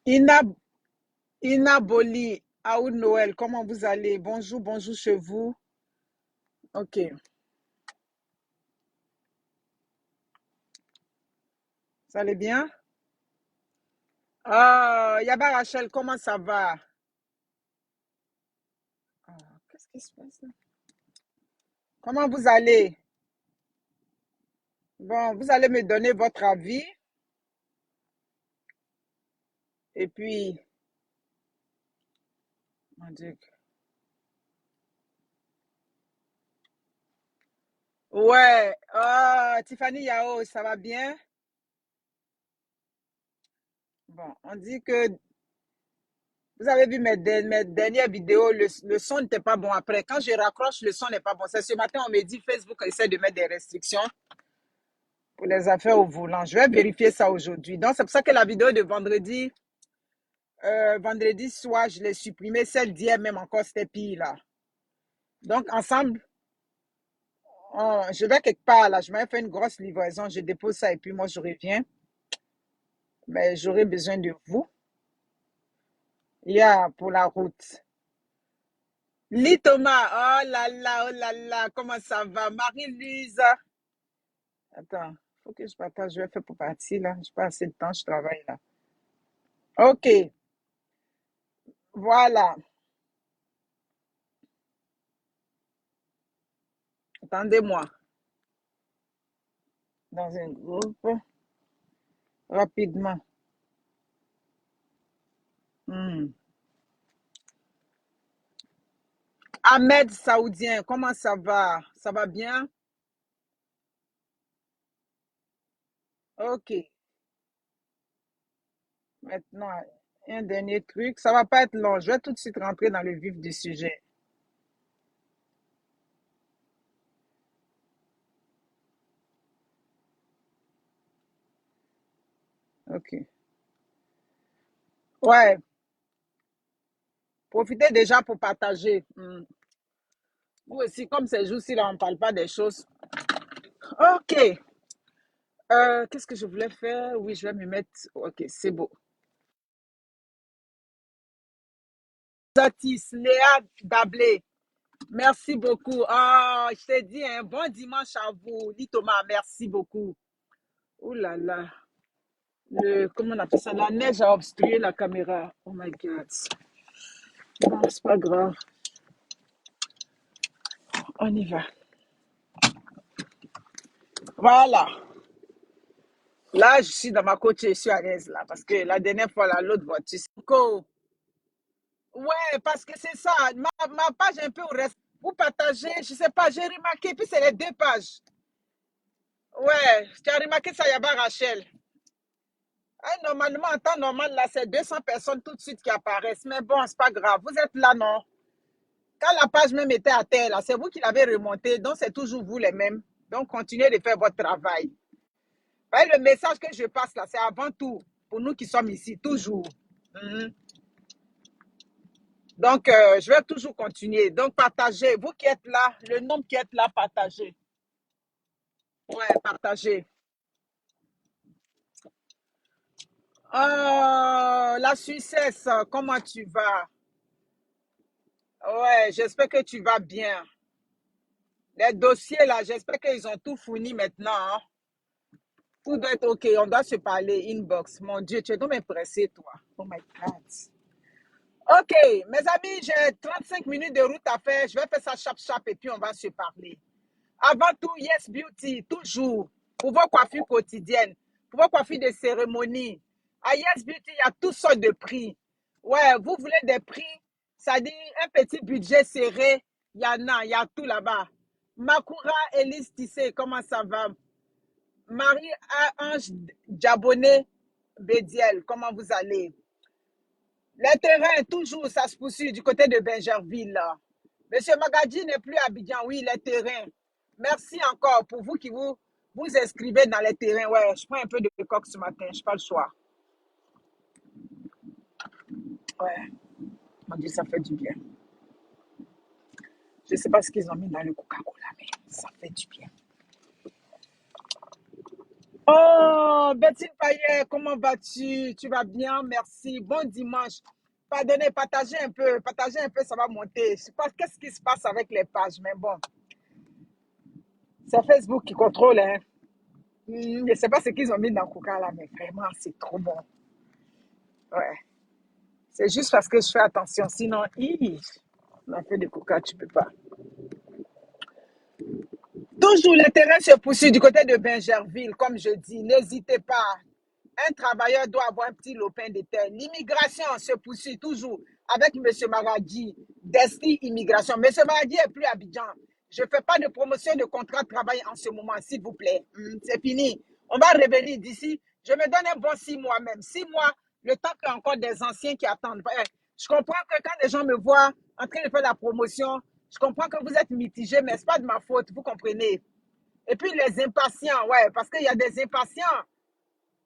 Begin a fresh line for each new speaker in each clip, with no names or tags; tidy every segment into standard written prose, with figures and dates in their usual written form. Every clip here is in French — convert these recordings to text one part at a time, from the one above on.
Ina, Ina Boli, Aoud Noël, comment vous allez? Bonjour, bonjour chez vous. Ok, vous allez bien? Ah, Yaba Rachel, comment ça va? Ah, qu'est-ce qui se passe là? Comment vous allez? Bon, vous allez me donner votre avis et puis, mon Dieu. Ouais, Tiffany Yao, ça va bien? Bon, on dit que vous avez vu mes dernières vidéos, le son n'était pas bon après. Quand je raccroche, le son n'est pas bon. C'est ce matin, on me dit Facebook essaie de mettre des restrictions pour les affaires au volant. Je vais vérifier ça aujourd'hui. Donc, c'est pour ça que la vidéo de vendredi soir, je l'ai supprimée. Celle d'hier, même encore, c'était pire là. Donc, ensemble, je vais quelque part là. Je vais faire une grosse livraison. Je dépose ça et puis moi, je reviens. Mais j'aurai besoin de vous. Il y a pour la route. Lee Thomas, oh là là, comment ça va? Marie-Lise. Attends, il faut que je partage. Je vais faire pour partir là. Je n'ai pas assez de temps, je travaille là. Ok, voilà. Attendez-moi. Dans un groupe, rapidement. Hmm. Ahmed Saoudien, comment ça va? Ça va bien? Ok. Maintenant, un dernier truc. Ça va pas être long. Je vais tout de suite rentrer dans le vif du sujet. Ok. Ouais. Profitez déjà pour partager. Hmm. Vous aussi, comme ces jours-ci, là, on ne parle pas des choses. Ok. Qu'est-ce que je voulais faire? Oui, je vais me mettre. Ok, c'est beau. Zatis, Léa Dablé. Merci beaucoup. Ah, je t'ai dit, un bon dimanche à vous. Lis Thomas, merci beaucoup. Oh là là. Comment on appelle ça? La neige a obstrué la caméra. Oh my God. Bon, c'est pas grave. On y va. Voilà. Là, je suis dans ma coach et je suis à l'aise là. Parce que la dernière fois, là, l'autre voiture. Ouais, parce que c'est ça. Ma page est un peu au reste. Vous partagez, je sais pas, j'ai remarqué. Puis c'est les deux pages. Ouais, tu as remarqué ça, Yaba Rachel. Ah, normalement, en temps normal, là, c'est 200 personnes tout de suite qui apparaissent. Mais bon, c'est pas grave. Vous êtes là, non? Quand la page même était à terre, là, c'est vous qui l'avez remontée. Donc, c'est toujours vous les mêmes. Donc, continuez de faire votre travail. Ouais, le message que je passe là, c'est avant tout pour nous qui sommes ici, toujours. Mhm. Donc, je vais toujours continuer. Donc, partagez. Vous qui êtes là, le nombre qui êtes là, partagez. Ouais, partagez. La Suissesse, comment tu vas? Ouais, j'espère que tu vas bien. Les dossiers là, j'espère qu'ils ont tout fourni maintenant, hein. Tout doit être OK. On doit se parler inbox. Mon Dieu, tu es donc pressé, toi. Oh my God. OK, mes amis, j'ai 35 minutes de route à faire. Je vais faire ça chap et puis on va se parler. Avant tout, Yes Beauty, toujours, pour vos coiffures quotidiennes, pour vos coiffures de cérémonie. À Yes Beauty, il y a toutes sortes de prix. Ouais, vous voulez des prix, ça dit un petit budget serré, il y a tout là-bas. Makura Elise Tissé, comment ça va? Marie-Ange Diaboné Bédiel, comment vous allez? Les terrains, toujours, ça se poursuit du côté de Bingerville, là. Monsieur Magadji n'est plus à Abidjan, oui, les terrains. Merci encore pour vous qui vous inscrivez dans les terrains. Ouais, je prends un peu de coque ce matin, je n'ai pas le choix. Ouais, mon Dieu, ça fait du bien. Je ne sais pas ce qu'ils ont mis dans le Coca-Cola, mais ça fait du bien. Oh, Betty Payet, comment vas-tu? Tu vas bien? Merci. Bon dimanche. Pardonnez, partagez un peu, ça va monter. Je sais pas qu'est-ce qui se passe avec les pages, mais bon, c'est Facebook qui contrôle, hein. Je sais pas ce qu'ils ont mis dans Coca là, mais vraiment, c'est trop bon. Ouais. C'est juste parce que je fais attention. Sinon, on a fait de Coca, tu peux pas. Toujours le terrain se poursuit du côté de Bingerville, comme je dis. N'hésitez pas. Un travailleur doit avoir un petit lopin de terre. L'immigration se poursuit toujours avec M. Maradi, d'Esti Immigration. M. Maradi est plus à Abidjan. Je ne fais pas de promotion de contrat de travail en ce moment, s'il vous plaît. C'est fini. On va revenir d'ici. Je me donne un bon 6 mois même. 6 mois, le temps qu'il y a encore des anciens qui attendent. Je comprends que quand les gens me voient en train de faire la promotion, je comprends que vous êtes mitigés, mais ce n'est pas de ma faute, vous comprenez. Et puis les impatients, ouais, parce qu'il y a des impatients.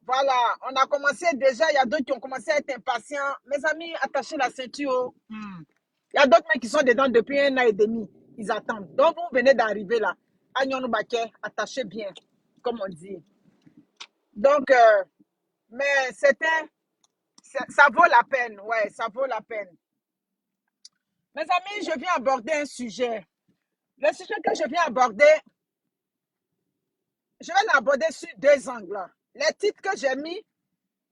Voilà, on a commencé déjà, il y a d'autres qui ont commencé à être impatients. Mes amis, attachez la ceinture. Il y a d'autres mecs qui sont dedans depuis 1 an et demi. Ils attendent. Donc, vous venez d'arriver là. Agnon Baké, attachez bien, comme on dit. Donc, mais ça vaut la peine. Ouais, ça vaut la peine. Mes amis, je viens aborder un sujet. Le sujet que je viens aborder, je vais l'aborder sur 2 angles. Les titres que j'ai mis,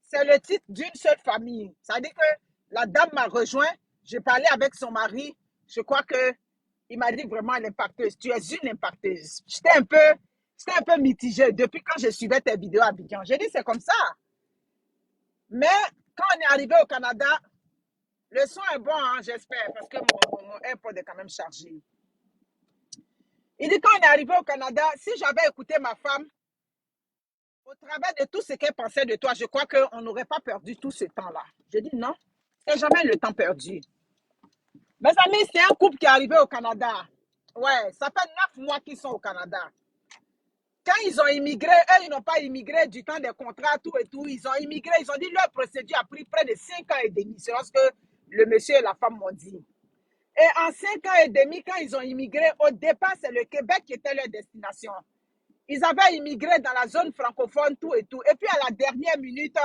c'est le titre d'une seule famille. Ça veut dire que la dame m'a rejoint, j'ai parlé avec son mari, je crois que il m'a dit vraiment l'impacteuse. Tu es une impacteuse. J'étais un peu mitigée depuis quand je suivais tes vidéos à Abidjan. J'ai dit c'est comme ça. Mais quand on est arrivé au Canada, le son est bon, hein, j'espère, parce que mon AirPod est quand même chargé. Il dit quand on est arrivé au Canada, si j'avais écouté ma femme, au travers de tout ce qu'elle pensait de toi, je crois qu'on n'aurait pas perdu tout ce temps-là. Je dis non, c'est jamais le temps perdu. Mes amis, c'est un couple qui est arrivé au Canada. Ouais, ça fait 9 mois qu'ils sont au Canada. Quand ils ont immigré, eux, ils n'ont pas immigré du temps des contrats, tout et tout. Ils ont immigré, ils ont dit leur procédure a pris près de 5 ans et demi. C'est ce que le monsieur et la femme m'ont dit. Et en 5 ans et demi, quand ils ont immigré, au départ, c'est le Québec qui était leur destination. Ils avaient immigré dans la zone francophone, tout et tout. Et puis, à la dernière minute,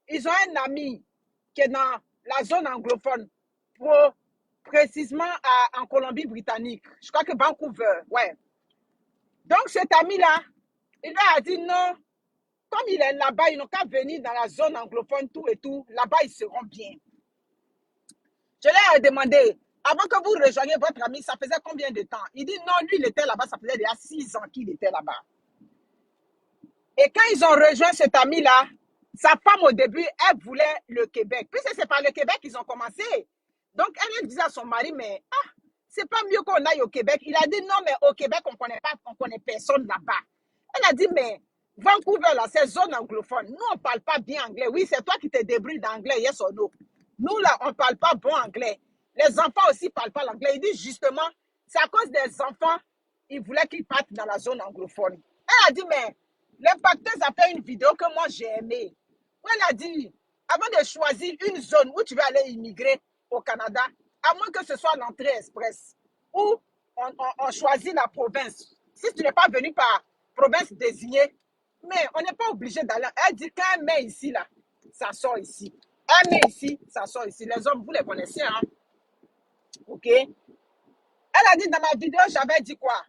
ils ont un ami qui est dans la zone anglophone, précisément en Colombie-Britannique. Je crois que Vancouver, ouais. Donc, cet ami-là, il leur a dit non, comme il est là-bas, ils n'ont qu'à venir dans la zone anglophone, tout et tout. Là-bas, ils seront bien. Je leur ai demandé, avant que vous rejoigniez votre ami, ça faisait combien de temps? Il dit non, lui, il était là-bas, ça faisait déjà 6 ans qu'il était là-bas. Et quand ils ont rejoint cet ami-là, sa femme au début, elle voulait le Québec. Puisque c'est par le Québec qu'ils ont commencé. Donc elle disait à son mari, mais c'est pas mieux qu'on aille au Québec. Il a dit non, mais au Québec, on connaît personne là-bas. Elle a dit, mais Vancouver, là, c'est zone anglophone. Nous, on ne parle pas bien anglais. Oui, c'est toi qui te débrouilles d'anglais, yes or no. Nous, là, on ne parle pas bon anglais. Les enfants aussi ne parlent pas l'anglais. Il dit justement, c'est à cause des enfants, ils voulaient qu'ils partent dans la zone anglophone. Elle a dit, mais l'impacteuse a fait une vidéo que moi j'ai aimée. Où elle a dit, avant de choisir une zone où tu veux aller immigrer au Canada, à moins que ce soit l'entrée express, où on choisit la province. Si tu n'es pas venu par province désignée, mais on n'est pas obligé d'aller. Elle dit qu'un met ici, là, ça sort ici. Un met ici, ça sort ici. Les hommes, vous les connaissez, hein? OK? Elle a dit dans ma vidéo, j'avais dit quoi?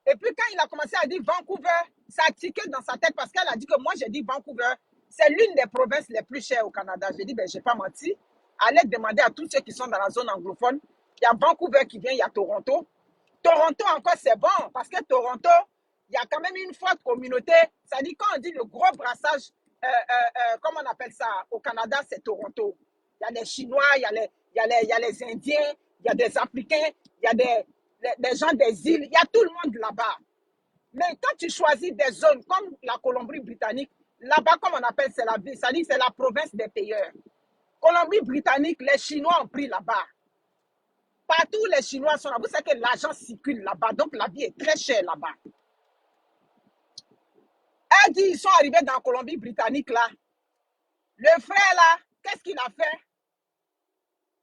Et puis quand il a commencé à dire Vancouver, ça a tiqué dans sa tête parce qu'elle a dit que moi j'ai dit Vancouver, c'est l'une des provinces les plus chères au Canada. J'ai dit, ben j'ai pas menti. Allez demander à tous ceux qui sont dans la zone anglophone. Il y a Vancouver qui vient, il y a Toronto. Toronto encore c'est bon parce que Toronto, il y a quand même une forte communauté. Ça dit quand on dit le gros brassage, comment on appelle ça au Canada, c'est Toronto. Il y a les Chinois, il y a les Indiens, il y a des Africains, il y a des gens des îles, il y a tout le monde là-bas. Mais quand tu choisis des zones comme la Colombie-Britannique, là-bas, comme on appelle, c'est la ville, ça dit c'est la province des payeurs. Colombie-Britannique, les Chinois ont pris là-bas. Partout, les Chinois sont là. Vous savez que l'argent circule là-bas, donc la vie est très chère là-bas. Elle dit, ils sont arrivés dans la Colombie-Britannique là. Le frère là, qu'est-ce qu'il a fait?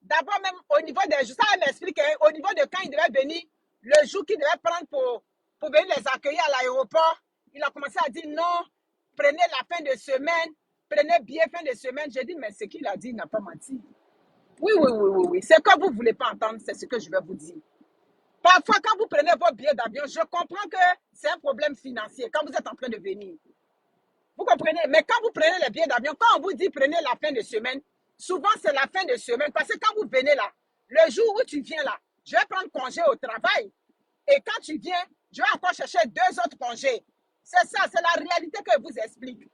D'abord même au niveau des jours, ça elle m'explique, hein, au niveau de quand il devait venir, le jour qu'il devait prendre pour venir les accueillir à l'aéroport, il a commencé à dire non, prenez la fin de semaine, prenez billet fin de semaine. J'ai dit, mais ce qu'il a dit, il n'a pas menti. Oui, oui, oui, oui, oui. C'est que vous ne voulez pas entendre, c'est ce que je vais vous dire. Parfois, quand vous prenez vos billets d'avion, je comprends que c'est un problème financier quand vous êtes en train de venir. Vous comprenez? Mais quand vous prenez les billets d'avion, quand on vous dit prenez la fin de semaine, souvent c'est la fin de semaine. Parce que quand vous venez là, le jour où tu viens là, je vais prendre congé au travail. Et quand tu viens, je vais encore chercher 2 autres congés. C'est ça, c'est la réalité que je vous explique.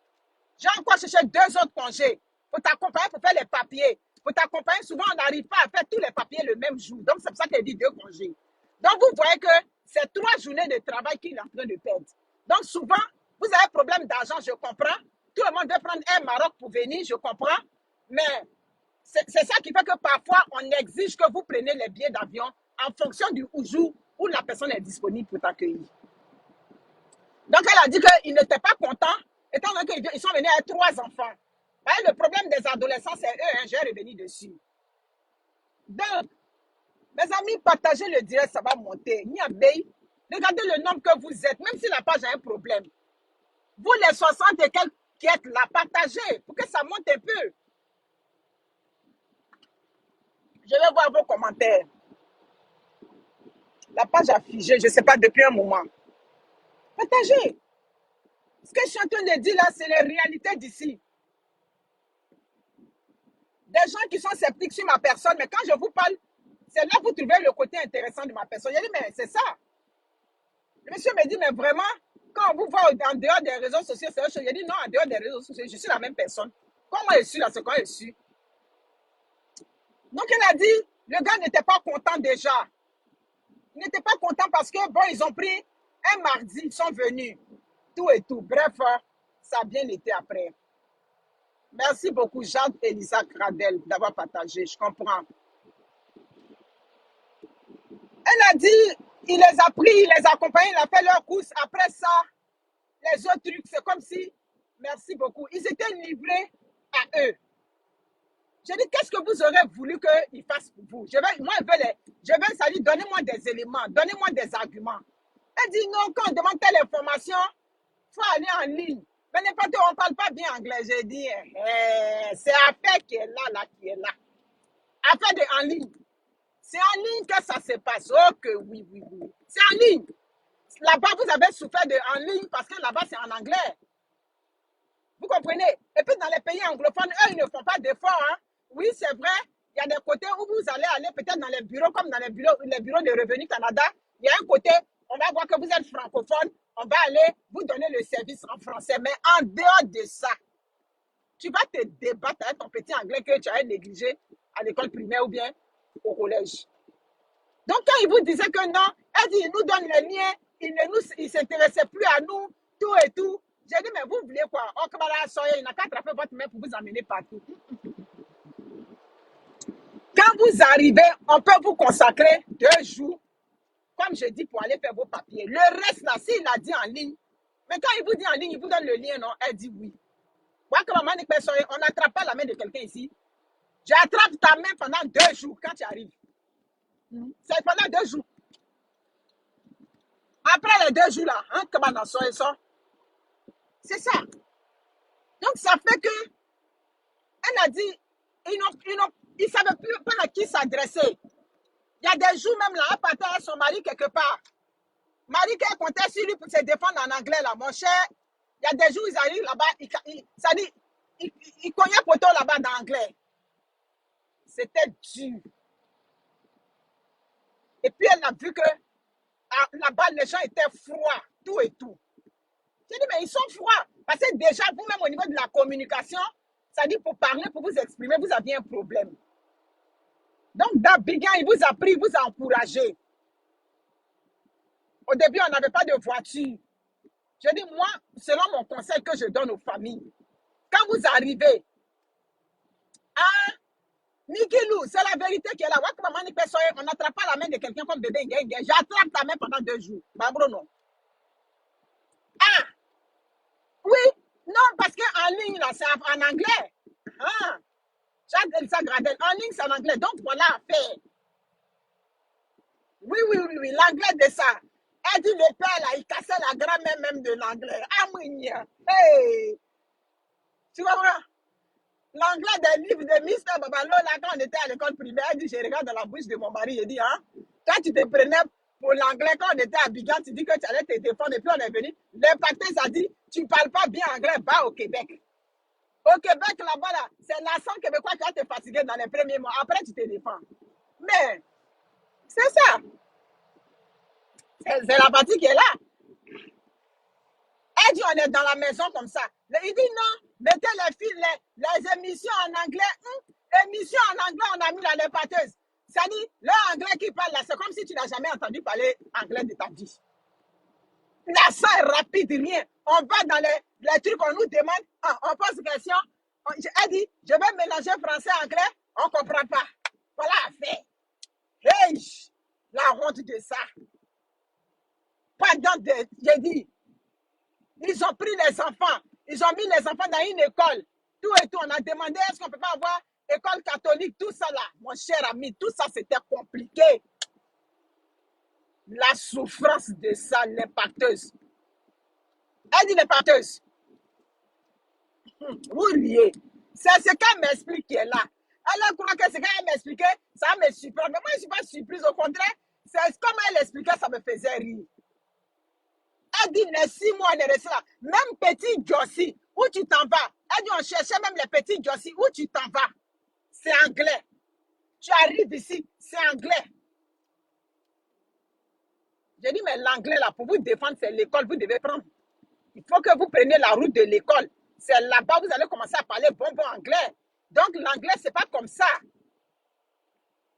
J'ai encore cherché 2 autres congés pour t'accompagner, pour faire les papiers. Pour t'accompagner, souvent, on n'arrive pas à faire tous les papiers le même jour. Donc, c'est pour ça qu'il dit 2 congés. Donc, vous voyez que c'est 3 journées de travail qu'il est en train de perdre. Donc, souvent, vous avez un problème d'argent, je comprends. Tout le monde veut prendre un Maroc pour venir, je comprends. Mais c'est ça qui fait que parfois, on exige que vous preniez les billets d'avion en fonction du jour où la personne est disponible pour t'accueillir. Donc, elle a dit qu'ils n'étaient pas contents, étant donné qu'ils sont venus avec 3 enfants. Voyez, le problème des adolescents, c'est eux, hein, je vais revenir dessus. Donc, mes amis, partagez le direct, ça va monter. Regardez le nombre que vous êtes, même si la page a un problème. Vous, les 60 et quelques qui êtes là, partagez pour que ça monte un peu. Je vais voir vos commentaires. La page a figé, je ne sais pas, depuis un moment. Partagez. Ce que je suis en train de dire là, c'est les réalités d'ici. Des gens qui sont sceptiques sur ma personne, mais quand je vous parle, c'est là que vous trouvez le côté intéressant de ma personne. J'ai dit, mais c'est ça. Le monsieur me dit, mais vraiment, quand on vous voit en dehors des réseaux sociaux, c'est autre chose. J'ai dit, non, en dehors des réseaux sociaux, je suis la même personne. Comme moi, je suis là, c'est quand je suis. Donc, elle a dit, le gars n'était pas content déjà. Il n'était pas content parce que, bon, ils ont pris un mardi, ils sont venus. Tout et tout. Bref, ça a bien été après. Merci beaucoup, Jade Elisa Cradel, d'avoir partagé. Je comprends. Elle a dit, il les a pris, il les a accompagnés, il a fait leur course. Après ça, les autres trucs, c'est comme si, merci beaucoup, ils étaient livrés à eux. J'ai dit, qu'est-ce que vous aurez voulu qu'ils fassent pour vous? Moi, je vais ça dit, donnez-moi des éléments, donnez-moi des arguments. Elle dit, non, quand on demande telle information, il faut aller en ligne. Mais n'importe où, on ne parle pas bien anglais. J'ai dit, c'est Affaire qui est là, qui est là. Affaire de en ligne. C'est en ligne que ça se passe. Oh que oui, oui, oui. C'est en ligne. Là-bas, vous avez souffert de en ligne parce que là-bas, c'est en anglais. Vous comprenez? Et puis, dans les pays anglophones, eux, ils ne font pas d'efforts. Hein? Oui, c'est vrai. Il y a des côtés où vous allez aller peut-être dans les bureaux, comme dans les bureaux de Revenu Canada. Il y a un côté, on va voir que vous êtes francophone. On va aller vous donner le service en français. Mais en dehors de ça, tu vas te débattre avec ton petit anglais que tu as négligé à l'école primaire ou bien au collège. Donc, quand il vous disait que non, elle dit, il nous donne les liens, il ne s'intéressait plus à nous, tout et tout. J'ai dit, mais vous voulez quoi? Oh, comme il n'a qu'à attraper votre main pour vous emmener partout. Quand vous arrivez, on peut vous consacrer 2 jours, comme je dis, pour aller faire vos papiers. Le reste, là, s'il a dit en ligne, mais quand il vous dit en ligne, il vous donne le lien, non? Elle dit oui. Moi, comme maman, on n'attrape pas la main de quelqu'un ici. J'attrape ta main pendant 2 jours quand tu arrives. C'est pendant 2 jours. Après les 2 jours là, hein, comment on sort et ça? C'est ça. Donc ça fait que, elle a dit, ils ne savaient plus à qui s'adresser. Il y a des jours même là, elle partait avec son mari quelque part. Marie qui comptait sur lui pour se défendre en anglais là, mon cher. Il y a des jours ils arrivent là-bas, ça dit, ils cognaient poteau là-bas dans l'anglais. C'était dur. Et puis elle a vu que là-bas les gens étaient froids, tout et tout. J'ai dit, mais ils sont froids. Parce que déjà, vous-même, au niveau de la communication, ça dit pour parler, pour vous exprimer, vous aviez un problème. Donc, Dabigan, il vous a pris, il vous a encouragé. Au début, on n'avait pas de voiture. Je dis, moi, selon mon conseil que je donne aux familles, quand vous arrivez à Nikilou, c'est la vérité qui est là. On n'attrape pas la main de quelqu'un comme bébé. J'attrape ta main pendant 2 jours. Non. Ah! Oui, non, parce qu'en ligne, là, c'est en anglais. Ah, Elsa Gradel, en ligne, c'est en anglais. Donc, voilà, fait. Oui, l'anglais de ça. Elle dit, le père, là, il cassait la grand-mère même de l'anglais. Ah, Hey, tu comprends? L'anglais des livres de Mister Babalo, là, quand on était à l'école primaire, elle dit, je regarde dans la bouche de mon mari, il dit, hein, quand tu te prenais pour l'anglais, quand on était à Abidjan, tu dis que tu allais te défendre, et puis on est venu, l'impacteuse a dit, tu ne parles pas bien anglais, va au Québec. Au Québec, là-bas, là, c'est l'accent québécois qui va te fatiguer dans les premiers mois. Après, tu te défends. Mais, c'est ça. C'est la partie qui est là. Elle dit, on est dans la maison comme ça. Il dit, non, mettez les émissions en anglais. Émissions en anglais, on a mis la l'impacteuse. Ça dit, l'anglais qui parle là, c'est comme si tu n'as jamais entendu parler anglais de ta vie. L'accent est rapide, rien. On va dans les trucs, on nous demande, on pose une question. Elle dit, je vais mélanger français-anglais, on ne comprend pas. Voilà, fait. Hey, la honte de ça. Pendant j'ai dit, ils ont pris les enfants, ils ont mis les enfants dans une école, tout et tout. On a demandé, est-ce qu'on ne peut pas avoir école catholique, tout ça là. Mon cher ami, tout ça, c'était compliqué. La souffrance de ça, l'impacteuse. Elle dit l'impacteuse. Vous riez. C'est ce qu'elle m'explique qui est là. Elle croit que ce qu'elle m'expliquait, ça me surprend. Mais moi, je ne suis pas surprise. Au contraire, c'est comme elle expliquait, ça me faisait rire. Elle dit, les 6 mois, on est resté là. Même petit Jossi, où tu t'en vas? Elle dit, on cherchait même les petits Jossi, où tu t'en vas? C'est anglais. Tu arrives ici, c'est anglais. J'ai dit, mais l'anglais, là, pour vous défendre, c'est l'école, vous devez prendre. Il faut que vous preniez la route de l'école. C'est là-bas, vous allez commencer à parler bon anglais. Donc, l'anglais, c'est pas comme ça.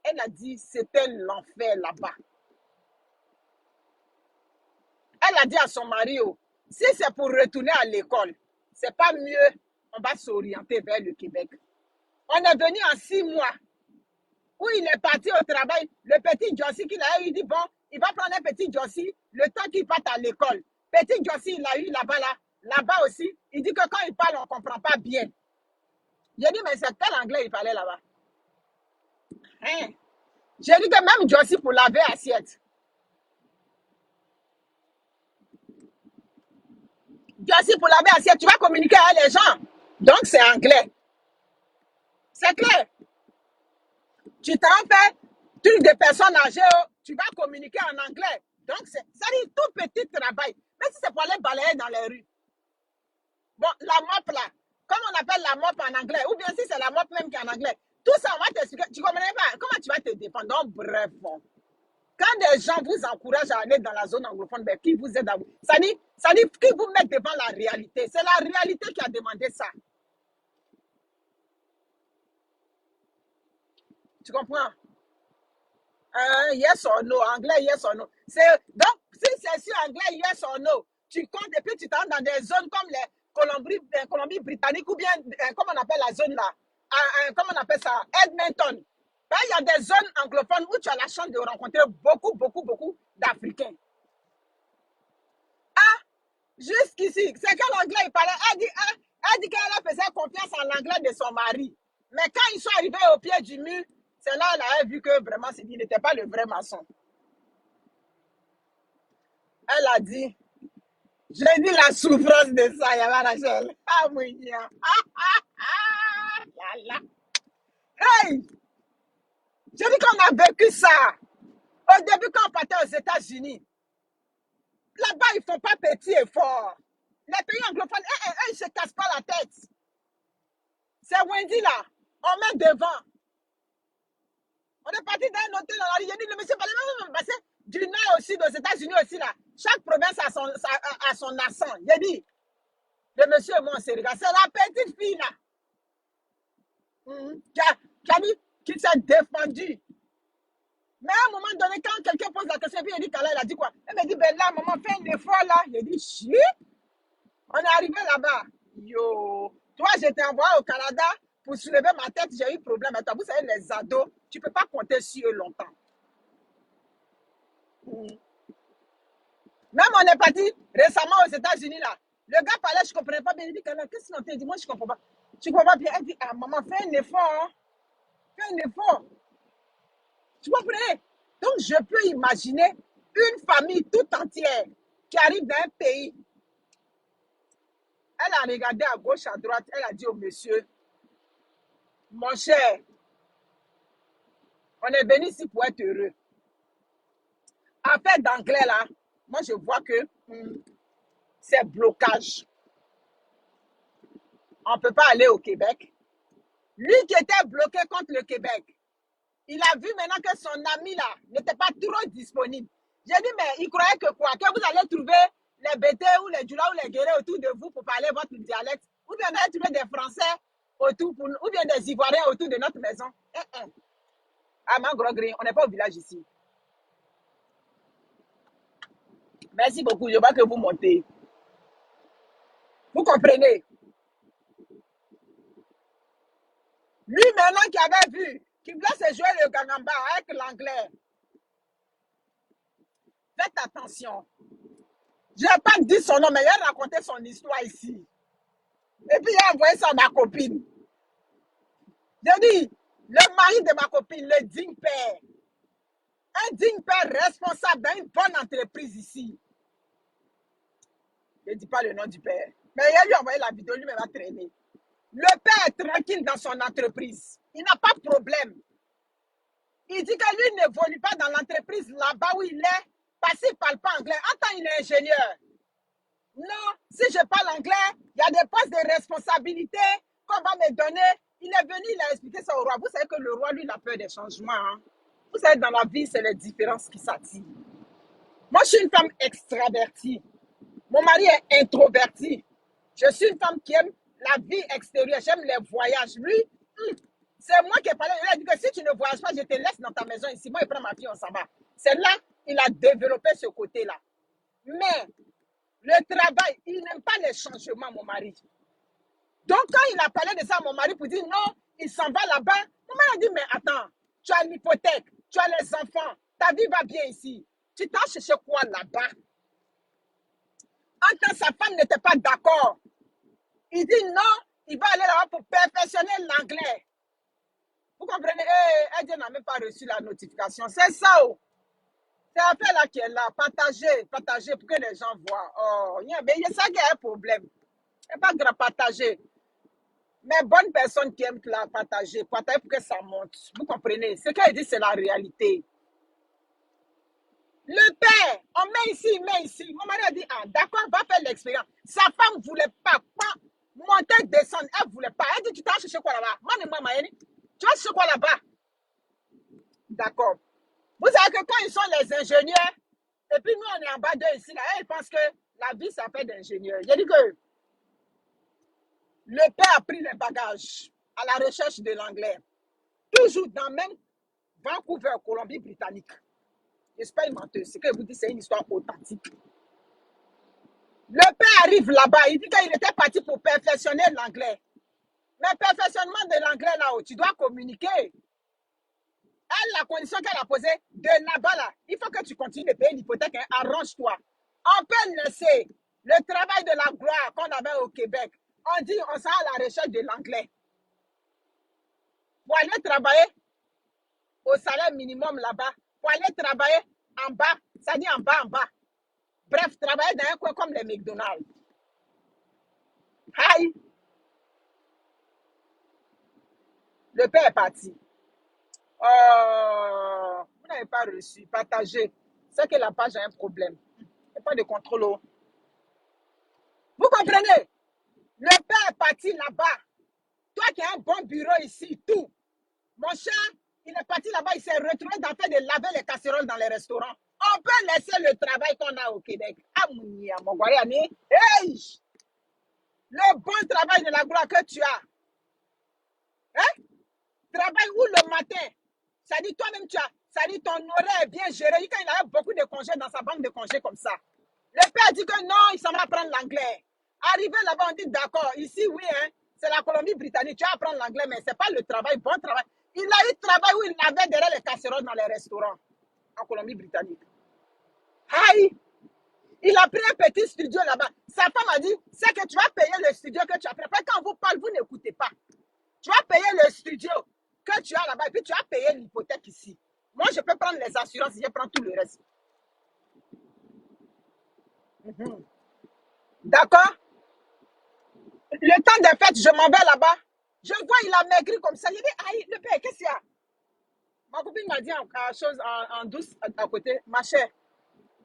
Elle a dit, c'était l'enfer là-bas. Elle a dit à son mari, oh, si c'est pour retourner à l'école, c'est pas mieux, on va s'orienter vers le Québec. On est venu en 6 mois, où il est parti au travail. Le petit Jossi qu'il a eu, il dit, bon, il va prendre un petit Jossi le temps qu'il parte à l'école. Petit Jossi, il a eu là-bas, là-bas aussi. Il dit que quand il parle, on ne comprend pas bien. J'ai dit, mais c'est quel anglais il parlait là-bas? Hein? J'ai dit que même Jossi pour laver assiette. Jossi pour laver assiette, tu vas communiquer avec les gens. Donc, c'est anglais. C'est clair. Tu t'en fais truc de personnes âgées, tu vas communiquer en anglais. Donc, ça dit tout petit travail. Mais si c'est pour aller balayer dans les rues. Bon, la mop là, comme on appelle la mop en anglais, ou bien si c'est la mop même qui est en anglais, tout ça, on va t'expliquer. Tu ne comprends pas comment tu vas te défendre. Donc, bref, bon. Quand des gens vous encouragent à aller dans la zone anglophone, ben, qui vous aide à vous. Ça dit qui vous met devant la réalité. C'est la réalité qui a demandé ça. Tu comprends? Yes or no, anglais, yes or no. Donc, si c'est sur anglais, yes or no, tu comptes et puis tu t'entres dans des zones comme les Colombie-Britannique ou bien, comment on appelle la zone là? Comment on appelle ça? Edmonton. Ben, il y a des zones anglophones où tu as la chance de rencontrer beaucoup d'Africains. Ah, jusqu'ici, c'est quel anglais il parlait? Elle dit qu'elle faisait confiance en l'anglais de son mari. Mais quand ils sont arrivés au pied du mur, c'est là qu'elle a vu que vraiment, il n'était pas le vrai maçon. Elle a dit, j'ai dit la souffrance de ça, Yama Rachel. Ah, oui, là. Hey, j'ai dit qu'on a vécu ça. Au début, quand on partait aux États-Unis, là-bas, ils ne font pas petit effort. Les pays anglophones, ils ne se cassent pas la tête. C'est Wendy là, on met devant. On est parti d'un hôtel dans la rue. J'ai dit, le monsieur parlait même passer du nord au sud, aux États-Unis aussi là. Chaque province a son accent. J'ai dit, le monsieur et moi, on se regarde. C'est la petite fille là. Qui s'est défendue. Mais à un moment donné, quand quelqu'un pose la question, puis il dit qu'elle a dit quoi? Elle me dit, ben là, maman, fais un effort là. J'ai dit, chut, on est arrivé là-bas. Yo, toi, j'étais envoyé au Canada pour soulever ma tête, j'ai eu problème. Mais toi, vous savez, les ados, tu ne peux pas compter sur eux longtemps. Même on est parti récemment aux États-Unis là. Le gars parlait, je ne comprenais pas bien. Il dit, qu'est-ce qu'il entend? Il dit, moi, je ne comprends pas. Tu ne comprends pas bien. Elle dit, ah, maman, fais un effort. Hein. Fais un effort. Tu comprenez? Donc, je peux imaginer une famille tout entière qui arrive dans un pays. Elle a regardé à gauche, à droite. Elle a dit au monsieur, mon cher, on est venu ici pour être heureux. Affaire d'anglais là, moi je vois que c'est blocage. On ne peut pas aller au Québec. Lui qui était bloqué contre le Québec, il a vu maintenant que son ami là n'était pas trop disponible. J'ai dit, mais il croyait que quoi? Que vous allez trouver les Bété ou les Djoula ou les Guérés autour de vous pour parler votre dialecte? Ou bien vous allez trouver des Français autour, ou bien des Ivoiriens autour de notre maison? Ah, mon gros gris, on n'est pas au village ici. Merci beaucoup, je vois que vous montez. Vous comprenez? Lui maintenant qui avait vu, qui voulait se jouer le gangamba avec l'anglais. Faites attention. Je n'ai pas dit son nom, mais il a raconté son histoire ici. Et puis il a envoyé ça à ma copine. J'ai dit, le mari de ma copine, le digne père, un digne père responsable d'une bonne entreprise ici. Je ne dis pas le nom du père. Mais il a lui envoyé la vidéo, lui-même a traîné. Le père est tranquille dans son entreprise. Il n'a pas de problème. Il dit que lui n'évolue pas dans l'entreprise là-bas où il est parce qu'il ne parle pas anglais. Attends, il est ingénieur. Non, si je parle anglais, il y a des postes de responsabilité qu'on va me donner. Il est venu, il a expliqué ça au roi. Vous savez que le roi, lui, il a peur des changements. Hein? Vous savez, dans la vie, c'est les différences qui s'attirent. Moi, je suis une femme extravertie. Mon mari est introverti. Je suis une femme qui aime la vie extérieure. J'aime les voyages. Lui, c'est moi qui ai parlé. Il a dit que si tu ne voyages pas, je te laisse dans ta maison ici. Moi, il prend ma fille, on s'en va. C'est là qu'il a développé ce côté-là. Mais le travail, il n'aime pas les changements, mon mari. Donc, quand il a parlé de ça à mon mari pour dire non, il s'en va là-bas, mon mari a dit, mais attends, tu as l'hypothèque, tu as les enfants, ta vie va bien ici. Tu t'as cherché quoi là-bas? En tant sa femme n'était pas d'accord. Il dit non, il va aller là-bas pour perfectionner l'anglais. Vous comprenez? Elle n'a même pas reçu la notification. C'est ça. Oh. C'est l'affaire là qui est là. Partagez pour que les gens voient. Oh, mais il y a ça qui est un problème. C'est pas grave, partager. Mais bonne personne qui aime la partager pour que ça monte. Vous comprenez? Ce qu'elle dit, c'est la réalité. Le père, on met ici, il met ici. Mon mari a dit, ah, d'accord, va faire l'expérience. Sa femme ne voulait pas. Monter, descendre, elle ne voulait pas. Elle dit, tu t'as cherché quoi là-bas? Tu vas chercher quoi là-bas? D'accord. Vous savez que quand ils sont les ingénieurs, et puis nous, on est en bas d'eux ici, là, ils pensent que la vie, ça fait d'ingénieur. J'ai dit que le père a pris les bagages à la recherche de l'anglais. Toujours dans même Vancouver, Colombie-Britannique. Je ne suis pas une menteuse. Ce que je vous dis, c'est une histoire authentique. Le père arrive là-bas. Il dit qu'il était parti pour perfectionner l'anglais. Mais perfectionnement de l'anglais, là-haut, tu dois communiquer. Elle, la condition qu'elle a posée, de là-bas, là, il faut que tu continues de payer l'hypothèque. Hein, arrange-toi. On peut laisser le travail de la gloire qu'on avait au Québec. On dit, on s'en à la recherche de l'anglais. Pour aller travailler au salaire minimum là-bas, pour aller travailler en bas, ça dit en bas. Bref, travailler dans un coin comme les McDonald's. Aïe! Le père est parti. Vous n'avez pas reçu. Partagez. C'est que la page a un problème. Il n'y a pas de contrôle. Vous comprenez? Le père est parti là-bas. Toi qui as un bon bureau ici, tout. Mon cher, il est parti là-bas. Il s'est retrouvé dans le fait de laver les casseroles dans les restaurants. On peut laisser le travail qu'on a au Québec. Hey! Le bon travail de la gloire que tu as. Hein? Travail où le matin, ça dit toi-même tu as, ça dit ton horaire est bien géré. Quand il a beaucoup de congés dans sa banque de congés comme ça. Le père dit que non, il s'en va apprendre l'anglais. Arrivé là-bas, on dit d'accord, ici oui, hein, c'est la Colombie-Britannique, tu vas apprendre l'anglais, mais ce n'est pas le travail, bon travail. Il a eu travail où il avait derrière les casseroles dans les restaurants en Colombie-Britannique. Aïe! Il a pris un petit studio là-bas. Sa femme a dit, c'est que tu vas payer le studio que tu as pris. Après, quand on vous parle, vous n'écoutez pas. Tu vas payer le studio que tu as là-bas et puis tu vas payer l'hypothèque ici. Moi, je peux prendre les assurances, je prends tout le reste. D'accord? Le temps des fêtes, je m'en vais là-bas. Je vois, il a maigri comme ça. Il dit, aïe, le père, qu'est-ce qu'il y a? Ma copine m'a dit en douce à côté, ma chère,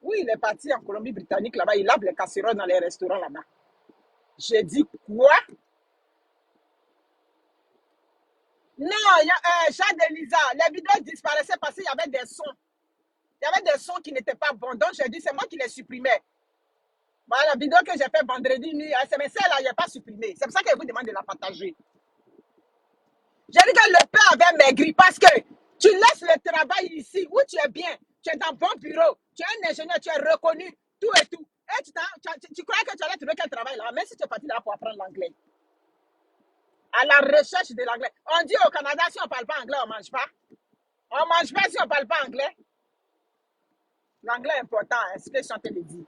oui, il est parti en Colombie-Britannique là-bas, il lave les casseroles dans les restaurants là-bas. J'ai dit, quoi? Non, Jean de Lisa, les vidéos disparaissaient parce qu'il y avait des sons. Il y avait des sons qui n'étaient pas bons. Donc, j'ai dit, c'est moi qui les supprimais. Voilà, la vidéo que j'ai faite vendredi nuit, mais celle-là, il n'y a pas supprimé. C'est pour ça que je vous demande de la partager. J'ai dit que le père avait maigri parce que tu laisses le travail ici où tu es bien. Tu es dans un bon bureau. Tu es un ingénieur, tu es reconnu, tout et tout. Et tu crois que tu allais trouver quel travail là, même si tu es parti là pour apprendre l'anglais. À la recherche de l'anglais. On dit au Canada, si on ne parle pas anglais, on ne mange pas. On ne mange pas si on ne parle pas anglais. L'anglais est important, hein, c'est ce que je suis en train de dire.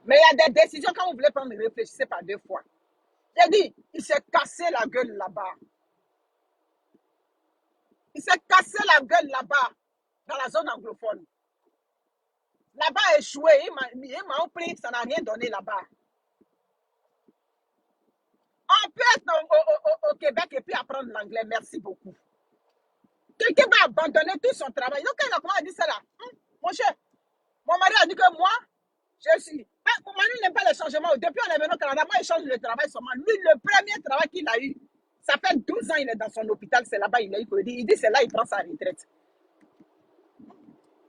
Mais il y a des décisions, quand vous voulez prendre, réfléchissez pas deux fois. J'ai dit, il s'est cassé la gueule là-bas. Il s'est cassé la gueule là-bas, dans la zone anglophone. Là-bas, échoué, il m'a pris, ça n'a rien donné là-bas. On peut être au Québec et puis apprendre l'anglais, merci beaucoup. Quelqu'un va abandonner tout son travail. Donc, quand il a commencé à dire ça là, mon cher, mon mari a dit que moi, je suis. Mon mari n'aime pas les changements. Depuis on est venu au Canada, moi, il change le travail seulement. Lui, le premier travail qu'il a eu, ça fait 12 ans, il est dans son hôpital, c'est là-bas, il a eu. Il dit, c'est là, il prend sa retraite.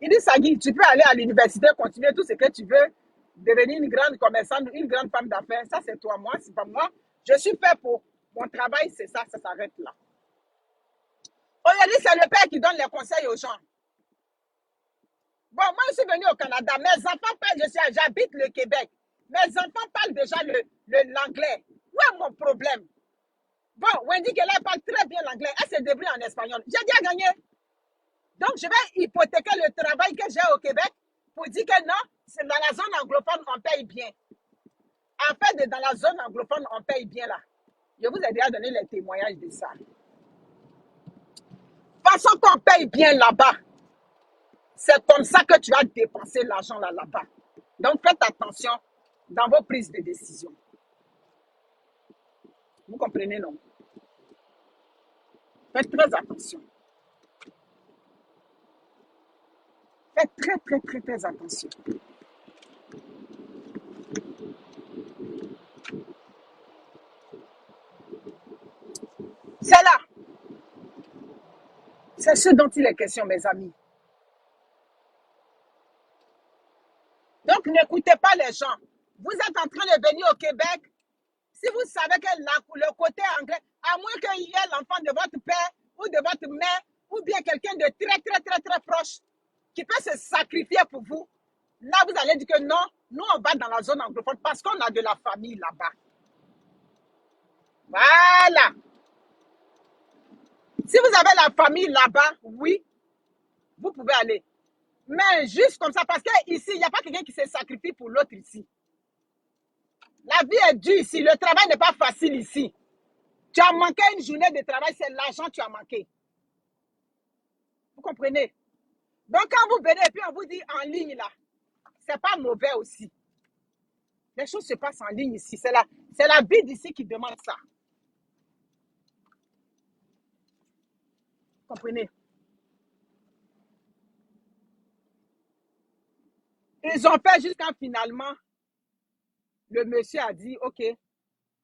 Il dit, Sagui, tu peux aller à l'université, continuer tout ce que tu veux, devenir une grande commerçante, une grande femme d'affaires. Ça, c'est toi, moi, c'est pas moi. Je suis fait pour mon travail, c'est ça, ça s'arrête là. Aujourd'hui, c'est le père qui donne les conseils aux gens. Bon, moi, je suis venue au Canada. Mes enfants parlent, j'habite le Québec. Mes enfants parlent déjà l'anglais. Où est mon problème? Bon, Wendy Keller parle très bien l'anglais. Elle se débrouille en espagnol. J'ai déjà gagné. Donc, je vais hypothéquer le travail que j'ai au Québec pour dire que non, c'est dans la zone anglophone, on paye bien. En fait, dans la zone anglophone, on paye bien là. Je vous ai déjà donné les témoignages de ça. Façon qu'on paye bien là-bas, c'est comme ça que tu vas dépenser l'argent là-bas. Donc, faites attention dans vos prises de décision. Vous comprenez, non? Faites très attention. Faites très, très, très, très attention. C'est là. C'est ce dont il est question, mes amis. Donc, n'écoutez pas les gens. Vous êtes en train de venir au Québec. Si vous savez que le côté anglais, à moins qu'il y ait l'enfant de votre père ou de votre mère, ou bien quelqu'un de très, très, très, très proche qui peut se sacrifier pour vous, là, vous allez dire que non, nous, on va dans la zone anglophone parce qu'on a de la famille là-bas. Voilà. Si vous avez la famille là-bas, oui, vous pouvez aller. Mais juste comme ça, parce qu'ici, il n'y a pas quelqu'un qui se sacrifie pour l'autre ici. La vie est dure ici. Le travail n'est pas facile ici. Tu as manqué une journée de travail, c'est l'argent que tu as manqué. Vous comprenez? Donc, quand vous venez et puis on vous dit en ligne là, c'est pas mauvais aussi. Les choses se passent en ligne ici. C'est la vie d'ici qui demande ça. Vous comprenez? Ils ont fait jusqu'à finalement, le monsieur a dit, OK,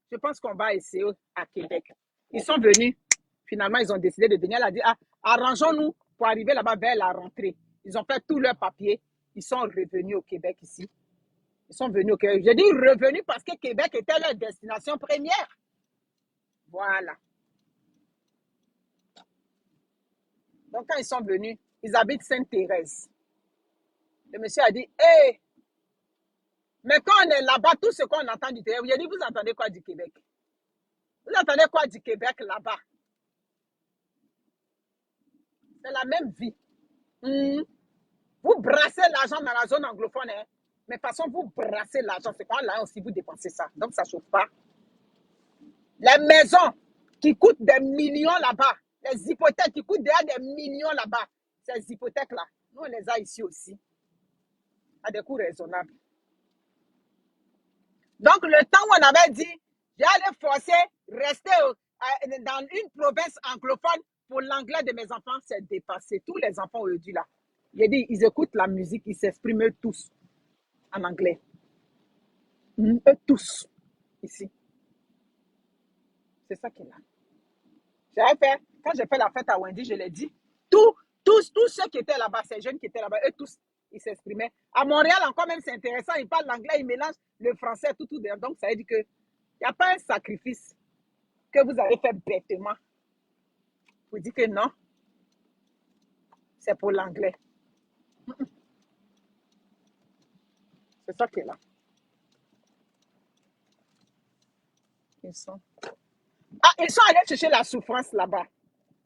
je pense qu'on va essayer à Québec. Ils sont venus. Finalement, ils ont décidé de venir. Elle a dit, arrangeons-nous pour arriver là-bas vers la rentrée. Ils ont fait tous leurs papiers. Ils sont revenus au Québec ici. Ils sont venus au Québec. J'ai dit revenus parce que Québec était leur destination première. Voilà. Donc, quand ils sont venus, ils habitent Sainte-Thérèse. Le monsieur a dit, hé, mais quand on est là-bas, tout ce qu'on entend du Québec, j'ai dit, vous entendez quoi du Québec? Vous entendez quoi du Québec là-bas? C'est la même vie. Vous brassez l'argent dans la zone anglophone, hein? Mais de toute façon, vous brassez l'argent. C'est quand là aussi vous dépensez ça. Donc, ça ne chauffe pas. Les maisons qui coûtent des millions là-bas, les hypothèques qui coûtent déjà des millions là-bas, ces hypothèques-là, nous, on les a ici aussi, à des coûts raisonnables. Donc, le temps où on avait dit, J'ai allé forcer, rester dans une province anglophone pour l'anglais de mes enfants, c'est dépassé. Tous les enfants aujourd'hui là, j'ai dit, ils écoutent la musique, ils s'expriment eux tous en anglais. Eux tous, ici. C'est ça qui est là. Quand j'ai fait la fête à Wendy, je l'ai dit, tous ceux qui étaient là-bas, ces jeunes qui étaient là-bas, eux tous, ils s'exprimaient. À Montréal, encore même, c'est intéressant, ils parlent l'anglais, ils mélangent le français, tout. Donc, ça veut dire qu'il n'y a pas un sacrifice que vous avez fait bêtement. Vous dites que non, c'est pour l'anglais. C'est ça qui est là. Ils sont... ils sont allés chercher la souffrance là-bas.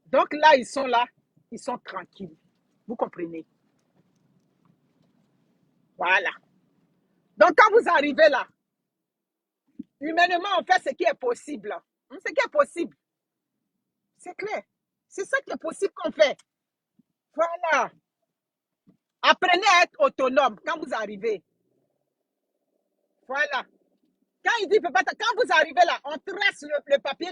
Donc là, ils sont tranquilles. Vous comprenez? Voilà. Donc quand vous arrivez là, humainement, on fait ce qui est possible. Ce qui est possible. C'est clair. C'est ça qui est possible qu'on fait. Voilà. Apprenez à être autonome quand vous arrivez. Voilà. Quand il dit, quand vous arrivez là, on trace le papier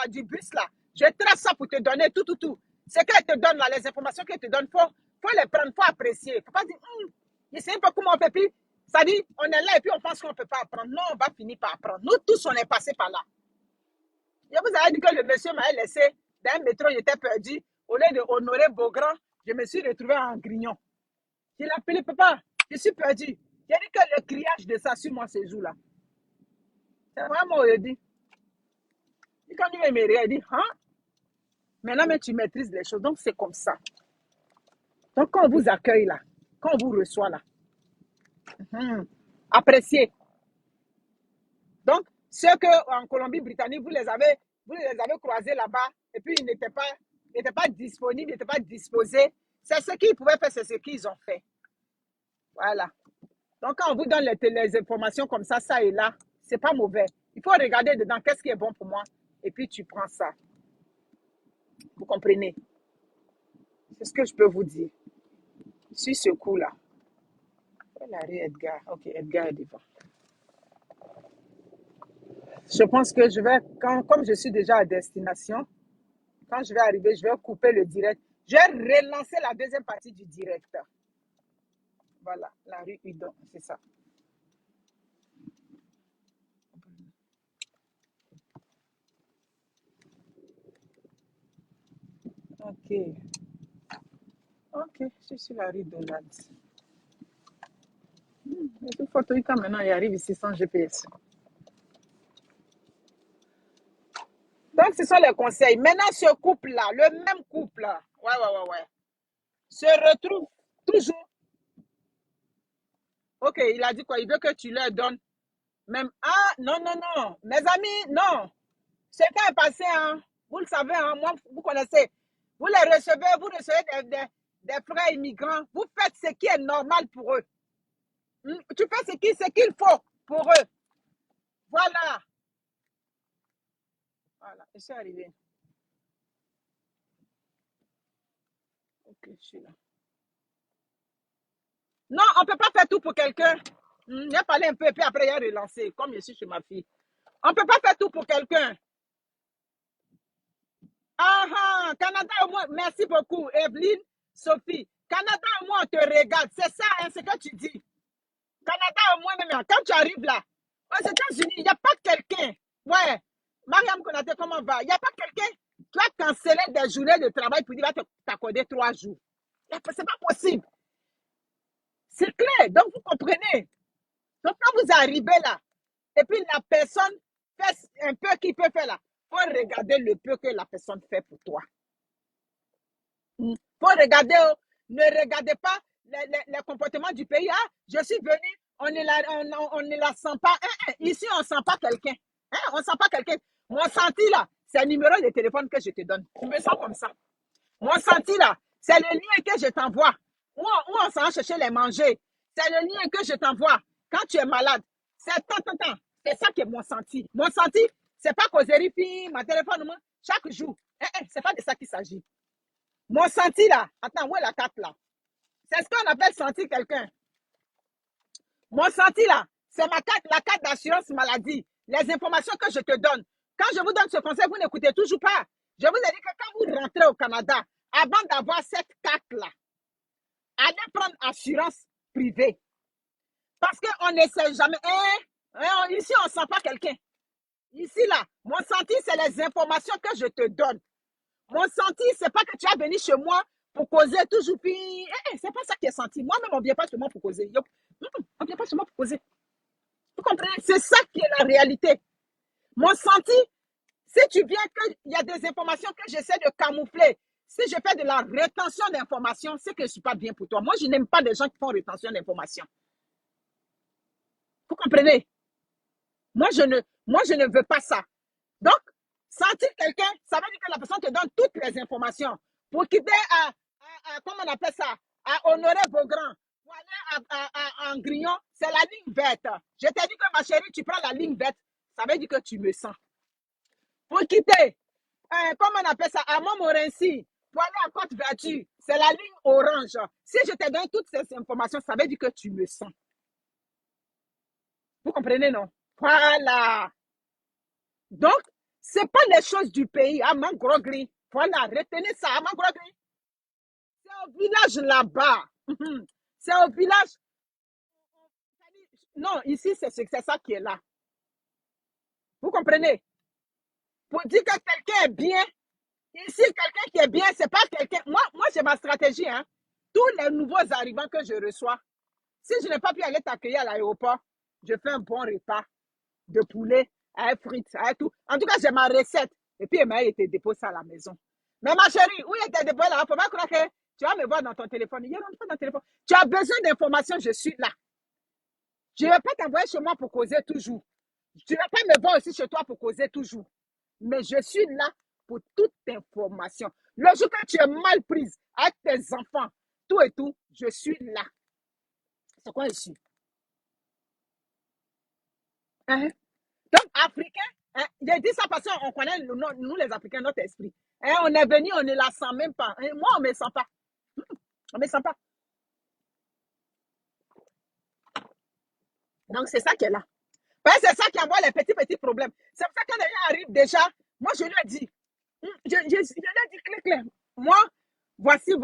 du bus là. Je trace ça pour te donner tout. Ce qu'elle te donne là, les informations qu'elle te donne, faut les prendre, faut apprécier. Faut pas dire, je sais pas comment on fait, puis ça dit, on est là et puis on pense qu'on ne peut pas apprendre. Non, on va finir par apprendre. Nous tous, on est passés par là. Je vous avais dit que le monsieur m'a laissé dans un métro, il était perdu. Au lieu de honorer Beaugrand, je me suis retrouvé en Grignon. Je l'ai appelé, papa, je suis perdu. J'ai dit que le criage de ça sur moi ces jours-là. C'est vraiment, il dit. Et quand il me regarde, il dit, hein? Maintenant, mais tu maîtrises les choses. Donc, c'est comme ça. Donc, quand on vous accueille là, quand on vous reçoit là, appréciez. Donc, ceux qu'en Colombie-Britannique, vous les avez croisés là-bas, et puis ils n'étaient pas disponibles, ils n'étaient pas disposés. C'est ce qu'ils pouvaient faire, c'est ce qu'ils ont fait. Voilà. Donc, quand on vous donne les informations comme ça et là, c'est pas mauvais. Il faut regarder dedans qu'est-ce qui est bon pour moi, et puis tu prends ça. Vous comprenez? C'est ce que je peux vous dire. Sur ce coup-là. La rue Edgar. Ok, Edgar est devant. Je pense que je vais, comme je suis déjà à destination, quand je vais arriver, je vais couper le direct. Je vais relancer la deuxième partie du direct. Voilà, la rue Udon, c'est ça. Ok. Ok, je suis sur la rue Donald. Une photo, quand maintenant, il arrive ici sans GPS. Donc, ce sont les conseils. Maintenant, ce couple-là, le même couple-là, ouais, se retrouve toujours. Ok, il a dit quoi? Il veut que tu leur donnes même. Ah, non. Mes amis, non. Ce temps est passé, hein. Vous le savez, hein. Moi, vous connaissez. Vous recevez des frères immigrants. Vous faites ce qui est normal pour eux. Tu fais ce qu'il faut pour eux. Voilà. Voilà, je suis arrivée. Ok, je suis là. Non, on ne peut pas faire tout pour quelqu'un. Il a parlé un peu et puis après il a relancé, comme je suis chez ma fille. On ne peut pas faire tout pour quelqu'un. Canada au moins, merci beaucoup, Evelyne, Sophie. Canada au moins, on te regarde. C'est ça, hein, ce que tu dis. Canada au moins, même quand tu arrives là, aux États-Unis, il n'y a pas quelqu'un. Ouais, Mariam Konate, comment va? Il n'y a pas quelqu'un qui va canceller des journées de travail pour dire va t'accorder 3 jours. C'est pas possible. C'est clair, donc vous comprenez. Donc quand vous arrivez là, et puis la personne fait un peu qu'il peut faire là, il faut regarder le peu que la personne fait pour toi. Il faut regarder, ne regardez pas les comportements du pays. Ah, je suis venu, on ne la sent pas. Ici, on ne sent pas quelqu'un. On ne sent pas quelqu'un. Mon senti là, c'est le numéro de téléphone que je te donne. Tu me sens comme ça. Mon senti là, c'est le lien que je t'envoie. Où on s'en va chercher les manger. C'est le lien que je t'envoie. Quand tu es malade, c'est C'est ça qui est mon senti. Mon senti, c'est pas causerie, puis ma téléphone, chaque jour. C'est pas de ça qu'il s'agit. Mon senti là, attends, où est la carte là? C'est ce qu'on appelle sentir quelqu'un. Mon senti là, C'est la carte d'assurance maladie. Les informations que je te donne. Quand je vous donne ce conseil, vous n'écoutez toujours pas. Je vous ai dit que quand vous rentrez au Canada, avant d'avoir cette carte-là, allez prendre assurance privée. Parce qu'on ne sait jamais. Ici, on ne sent pas quelqu'un. Ici, là, mon senti, c'est les informations que je te donne. Mon senti, c'est pas que tu as venu chez moi pour causer toujours. Puis, c'est pas ça qui est senti. Moi-même, on ne vient pas chez moi pour causer. On ne vient pas chez moi pour causer. Vous comprenez? C'est ça qui est la réalité. Mon senti, si tu viens qu'il y a des informations que j'essaie de camoufler, si je fais de la rétention d'informations, c'est que je ne suis pas bien pour toi. Moi, je n'aime pas des gens qui font rétention d'informations. Vous comprenez? Moi, je ne veux pas ça. Donc, sentir quelqu'un, ça veut dire que la personne te donne toutes les informations pour quitter comment on appelle ça, à honorer vos grands, pour aller en grillon, c'est la ligne verte. Je t'ai dit que ma chérie, tu prends la ligne verte, ça veut dire que tu me sens. Pour quitter, comment on appelle ça, à Montmorency, pour aller à Côte-Vertu, c'est la ligne orange. Si je te donne toutes ces informations, ça veut dire que tu me sens. Vous comprenez, non? Voilà. Donc, ce n'est pas les choses du pays, à Mangrogri. Voilà, retenez ça, à Mangrogri. C'est au village là-bas. C'est au village. Non, ici, c'est ça qui est là. Vous comprenez? Pour dire que quelqu'un est bien, ici, quelqu'un qui est bien, c'est pas quelqu'un. Moi c'est ma stratégie. Hein. Tous les nouveaux arrivants que je reçois, si je n'ai pas pu aller t'accueillir à l'aéroport, je fais un bon repas de poulet, avec frites, avec tout. En tout cas, j'ai ma recette. Et puis, Emmaël était déposé à la maison. Mais ma chérie, où était déposé là? Il ne faut pas croire que tu vas me voir dans ton téléphone. Il ne rentre pas dans le téléphone. Tu as besoin d'informations, je suis là. Je ne vais pas t'envoyer chez moi pour causer toujours. Tu ne vas pas me voir aussi chez toi pour causer toujours. Mais je suis là pour toute information. Le jour que tu es mal prise avec tes enfants, tout et tout, je suis là. C'est quoi je suis? Hein? Donc, Africain, hein, j'ai dit ça parce qu'on connaît, nous les Africains, notre esprit. Hein, on est venu, on ne la sent même pas. Hein, moi, on ne me sent pas. On ne me sent pas. Donc, c'est ça qui est là. C'est ça qui envoie les petits problèmes. C'est pour ça que quand les gens arrivent déjà, moi, je lui ai dit, je lui ai dit clair. Moi, voici. À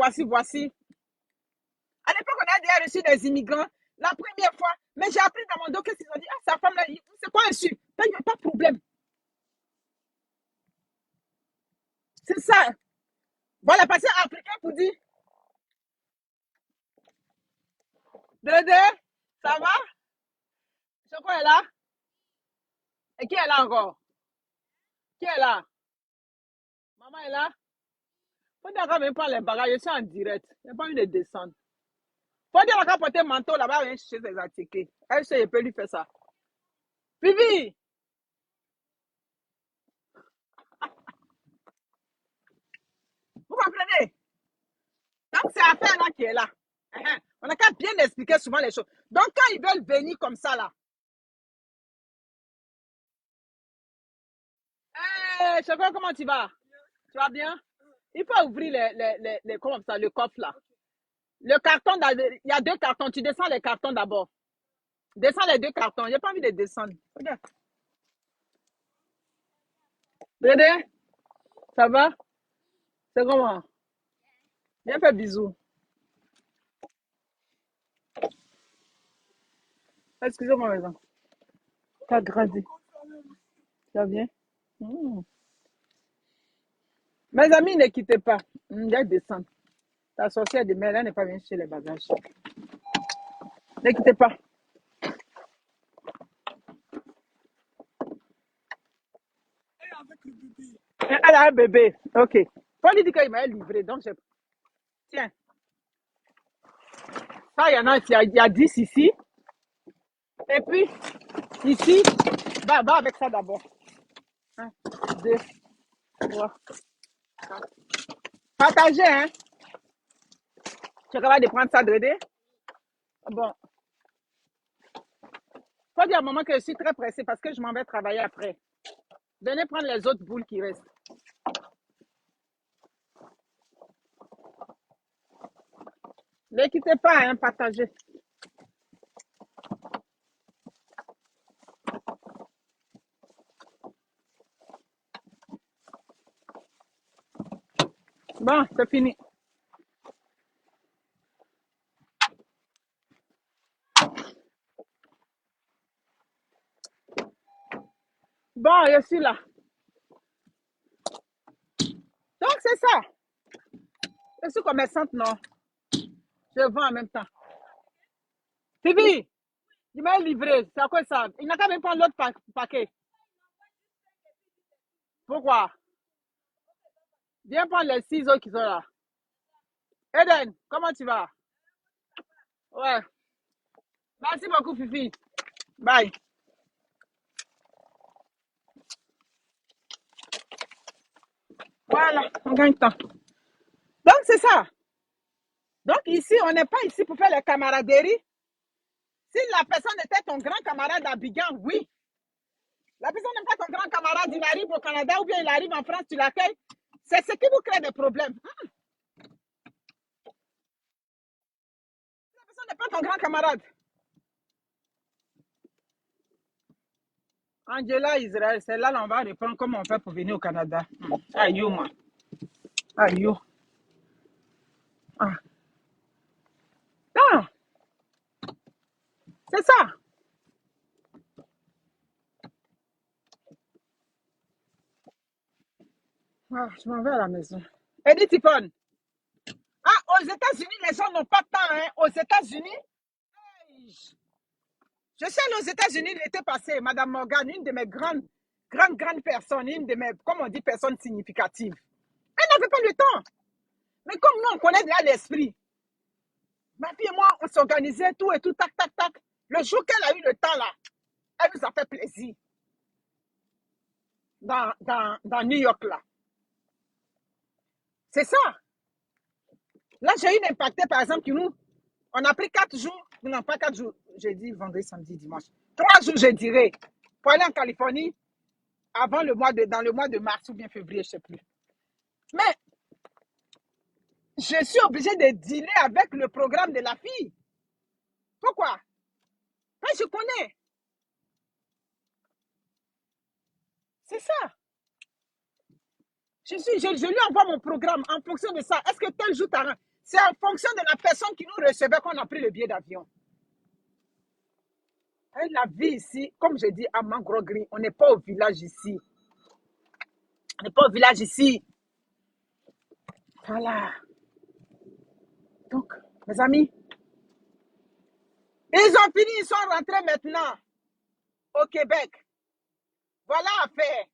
l'époque, on a déjà reçu des immigrants la première fois, mais j'ai appris dans mon dos qu'est-ce qu'ils ont dit. Ah, sa femme là, c'est quoi un su? Il n'y a pas de problème. C'est ça. Voilà, parce que africain pour dire, Dédé, ça va? Choco est là? Et qui est là encore? Qui est là? Maman est là? Faut dire qu'on même pas les bagages, je suis en direct. Il n'y a pas eu de descendre. Faut dire qu'on porter un manteau là-bas, vient chercher ses articles. Elle sait, je peux lui faire ça. Vivi, vous comprenez? Donc, c'est affaire là qui est là. On n'a qu'à bien expliquer souvent les choses. Donc, quand ils veulent venir comme ça là, hey, Choco, comment tu vas? Tu vas bien? Il faut ouvrir comment ça, le coffre là. Le carton, il y a deux cartons. Tu descends les cartons d'abord. Descends les deux cartons. J'ai pas envie de descendre. Regarde. Dédé, ça va? C'est comment? Viens faire bisous. Excusez-moi, maison. T'as grandi. Tu vas bien? Mmh. Mes amis, ne quittez pas. Viens descendre. Ta sorcière de mère, elle n'est pas venue chez les bagages. Ne quittez pas. Elle a un bébé. Ok. Faut lui dire qu'il m'a livré. Donc, tiens. Ça, il y en a, il y a 10 ici. Et puis, ici, va avec ça d'abord. 1, 2, 3, 4. Partagez, hein. Tu es capable de prendre ça, Dédé? Bon. Faut dire à maman que je suis très pressée parce que je m'en vais travailler après. Venez prendre les autres boules qui restent. Ne quittez pas, hein, partagez. Bon, c'est fini. Bon, je suis là. Donc, c'est ça. Je suis commerçante, non. Je vends en même temps. Fifi, il m'a livré. C'est à quoi ça? Il n'a qu'à même prendre l'autre paquet. Pourquoi? Viens prendre les ciseaux qui sont là. Eden, comment tu vas? Ouais. Merci beaucoup, Fifi. Bye. Voilà, on gagne temps. Donc, c'est ça. Donc, ici, on n'est pas ici pour faire la camaraderie. Si la personne était ton grand camarade à Abidjan, oui. La personne n'est pas ton grand camarade, il arrive au Canada ou bien il arrive en France, tu l'accueilles. C'est ce qui vous crée des problèmes. La personne n'est pas ton grand camarade. Angela Israël, c'est là on va répondre comment on fait pour venir au Canada. Aïe, moi. Aïe. Ah. Non, c'est ça. Ah, je m'en vais à la maison. Edith Tipon. Ah, aux États-Unis, les gens n'ont pas de temps. Hein. Aux États-Unis, je sais, aux États-Unis, l'été passé, Madame Morgan, une de mes grandes personnes, une de mes, comme on dit, personnes significatives. Elle n'avait pas le temps. Mais comme nous, on connaît déjà l'esprit. Ma fille et moi, on s'organisait tout et tout, tac, tac, tac. Le jour qu'elle a eu le temps, là, elle nous a fait plaisir. Dans New York, là. C'est ça. Là, j'ai une impactée, par exemple, qui nous, on a pris 4 jours, non, pas 4 jours, jeudi, vendredi, samedi, dimanche. 3 jours, je dirais, pour aller en Californie dans le mois de mars ou bien février, je ne sais plus. Mais je suis obligée de dealer avec le programme de la fille. Pourquoi? Parce que je connais. C'est ça. Je lui envoie mon programme en fonction de ça. Est-ce que tel jour t'as. C'est en fonction de la personne qui nous recevait qu'on a pris le billet d'avion. Et la vie ici, comme je dis à Mangrogri, on n'est pas au village ici. On n'est pas au village ici. Voilà. Donc, mes amis, ils ont fini, ils sont rentrés maintenant au Québec. Voilà l'affaire.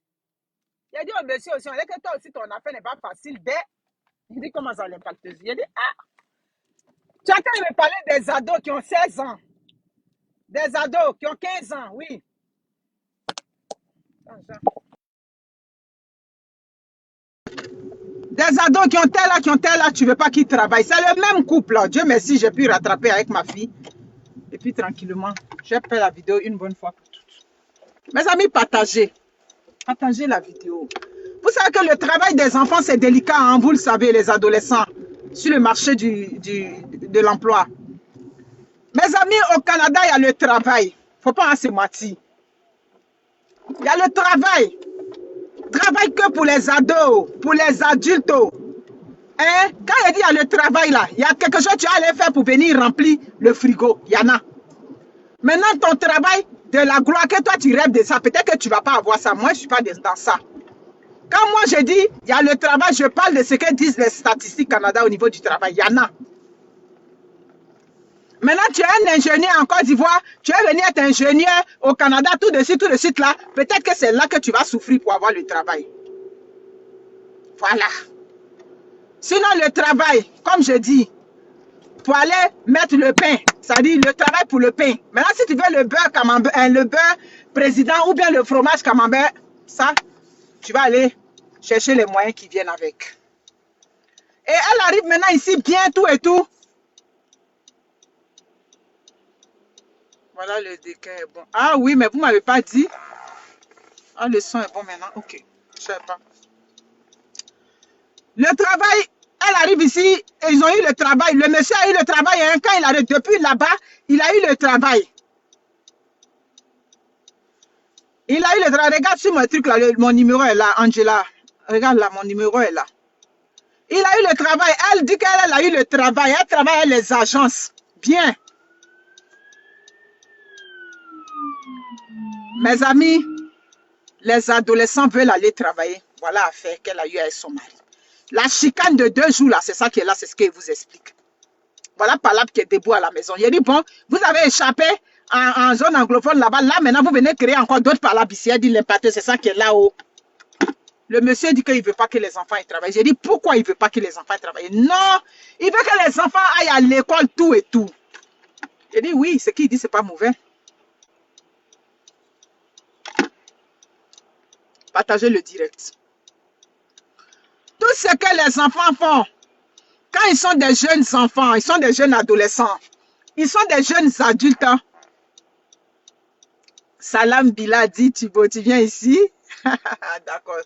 Il a dit au monsieur aussi, on dit que toi aussi, ton affaire n'est pas facile. Il dit, comment ça l'impacte? Il a dit, ah, tu entends me parler des ados qui ont 16 ans. Des ados qui ont 15 ans, oui. Des ados qui ont tel là, tu ne veux pas qu'ils travaillent. C'est le même couple là. Dieu merci, j'ai pu rattraper avec ma fille. Et puis tranquillement, j'ai fait la vidéo une bonne fois pour toutes. Mes amis, partagez. Partagez la vidéo. Vous savez que le travail des enfants, c'est délicat, hein, vous le savez, les adolescents, sur le marché de l'emploi. Mes amis, au Canada, il y a le travail. Il ne faut pas se mentir. Il y a le travail. Travail que pour les ados, pour les adultes. Hein? Quand il dit il y a le travail là, il y a quelque chose que tu vas aller faire pour venir remplir le frigo. Il y en a. Maintenant, ton travail de la gloire, que toi tu rêves de ça, peut-être que tu ne vas pas avoir ça. Moi, je ne suis pas dans ça. Quand moi je dis il y a le travail, je parle de ce que disent les statistiques Canada au niveau du travail. Il y en a. Maintenant, tu es un ingénieur en Côte d'Ivoire, tu es venu être ingénieur au Canada, tout de suite là. Peut-être que c'est là que tu vas souffrir pour avoir le travail. Voilà. Sinon, le travail, comme je dis, pour aller mettre le pain, c'est-à-dire le travail pour le pain. Maintenant, si tu veux le beurre camembert, le beurre président ou bien le fromage camembert, ça, tu vas aller chercher les moyens qui viennent avec. Et elle arrive maintenant ici, bien tout et tout. Voilà, le déquin est bon. Ah oui, mais vous ne m'avez pas dit. Ah, le son est bon maintenant. Ok, je ne sais pas. Le travail, elle arrive ici, et ils ont eu le travail. Le monsieur a eu le travail, hein, quand il arrive depuis là-bas, il a eu le travail. Il a eu le travail. Regarde sur mon truc là, mon numéro est là, Angela. Regarde là, mon numéro est là. Il a eu le travail. Elle dit qu'elle a eu le travail. Elle travaille à les agences. Bien. Mes amis, les adolescents veulent aller travailler. Voilà l'affaire qu'elle a eue avec son mari. La chicane de 2 jours, là, c'est ça qui est là, c'est ce qu'il vous explique. Voilà Palab qui est debout à la maison. Il a dit, bon, vous avez échappé en zone anglophone là-bas. Là, maintenant, vous venez créer encore d'autres Palab ici. Elle dit, l'impacteur, c'est ça qui est là-haut. Le monsieur dit qu'il ne veut pas que les enfants aillent travailler. J'ai dit, pourquoi il ne veut pas que les enfants aillent travailler? Non, il veut que les enfants aillent à l'école, tout et tout. J'ai dit, oui, ce qu'il dit, ce n'est pas mauvais. Partagez le direct. Tout ce que les enfants font, quand ils sont des jeunes enfants, ils sont des jeunes adolescents, ils sont des jeunes adultes. Hein. Salam Bila dit, Thibaut, tu viens ici? D'accord.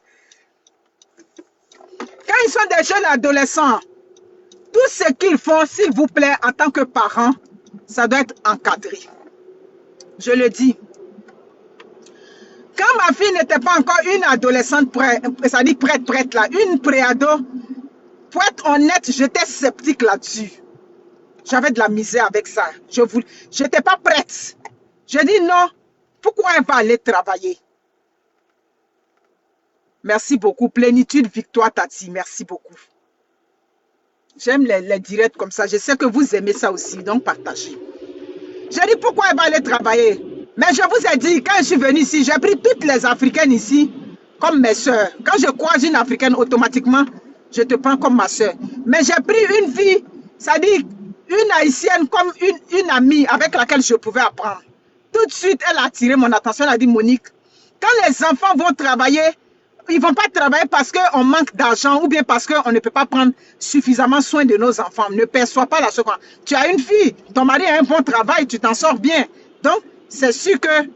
Quand ils sont des jeunes adolescents, tout ce qu'ils font, s'il vous plaît, en tant que parents, ça doit être encadré. Je le dis. Quand ma fille n'était pas encore une adolescente prête, c'est-à-dire prête là, une préado, pour être honnête, j'étais sceptique là-dessus. J'avais de la misère avec ça. Je n'étais pas prête. J'ai dit non, pourquoi elle va aller travailler? Merci beaucoup. Plénitude, victoire, Tati. Merci beaucoup. J'aime les directs comme ça. Je sais que vous aimez ça aussi, donc partagez. J'ai dit pourquoi elle va aller travailler? Mais je vous ai dit, quand je suis venue ici, j'ai pris toutes les Africaines ici comme mes soeurs. Quand je croise une Africaine, automatiquement, je te prends comme ma soeur. Mais j'ai pris une fille, c'est-à-dire une Haïtienne comme une amie avec laquelle je pouvais apprendre. Tout de suite, elle a attiré mon attention. Elle a dit, Monique, quand les enfants vont travailler, ils ne vont pas travailler parce qu'on manque d'argent ou bien parce qu'on ne peut pas prendre suffisamment soin de nos enfants. Ne perçois pas la seconde. Tu as une fille, ton mari a un bon travail, tu t'en sors bien. Donc, c'est sûr que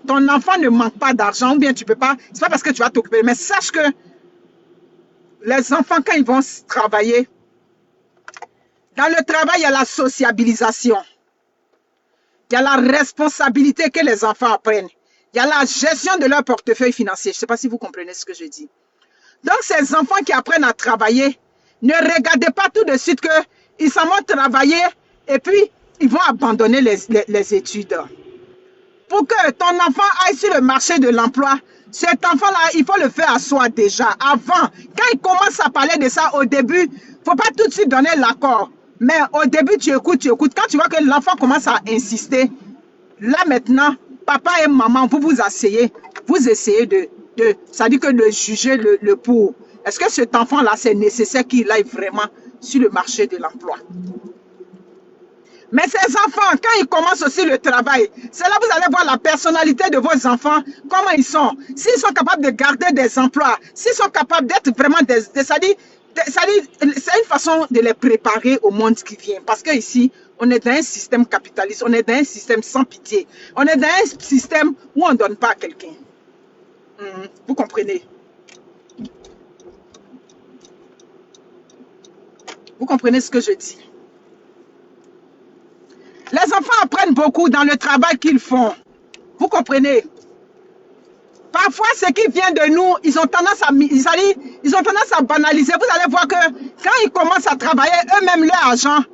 ton enfant ne manque pas d'argent ou bien tu ne peux pas. Ce n'est pas parce que tu vas t'occuper. Mais sache que les enfants, quand ils vont travailler, dans le travail, il y a la sociabilisation. Il y a la responsabilité que les enfants apprennent. Il y a la gestion de leur portefeuille financier. Je ne sais pas si vous comprenez ce que je dis. Donc, ces enfants qui apprennent à travailler, ne regardez pas tout de suite qu'ils s'en vont travailler et puis ils vont abandonner les études. Pour que ton enfant aille sur le marché de l'emploi, cet enfant-là, il faut le faire à soi déjà, avant. Quand il commence à parler de ça au début, il ne faut pas tout de suite donner l'accord. Mais au début, tu écoutes, tu écoutes. Quand tu vois que l'enfant commence à insister, là maintenant, papa et maman, vous asseyez, vous essayez ça dit que de juger le pour. Est-ce que cet enfant-là, c'est nécessaire qu'il aille vraiment sur le marché de l'emploi? Mais ces enfants, quand ils commencent aussi le travail, c'est là que vous allez voir la personnalité de vos enfants, comment ils sont. S'ils sont capables de garder des emplois, s'ils sont capables d'être vraiment c'est une façon de les préparer au monde qui vient. Parce qu'ici, on est dans un système capitaliste, on est dans un système sans pitié. On est dans un système où on ne donne pas à quelqu'un. Vous comprenez? Vous comprenez ce que je dis? Les enfants apprennent beaucoup dans le travail qu'ils font. Vous comprenez? Parfois, ce qui vient de nous, ils ont tendance à banaliser. Vous allez voir que quand ils commencent à travailler eux-mêmes leur argent,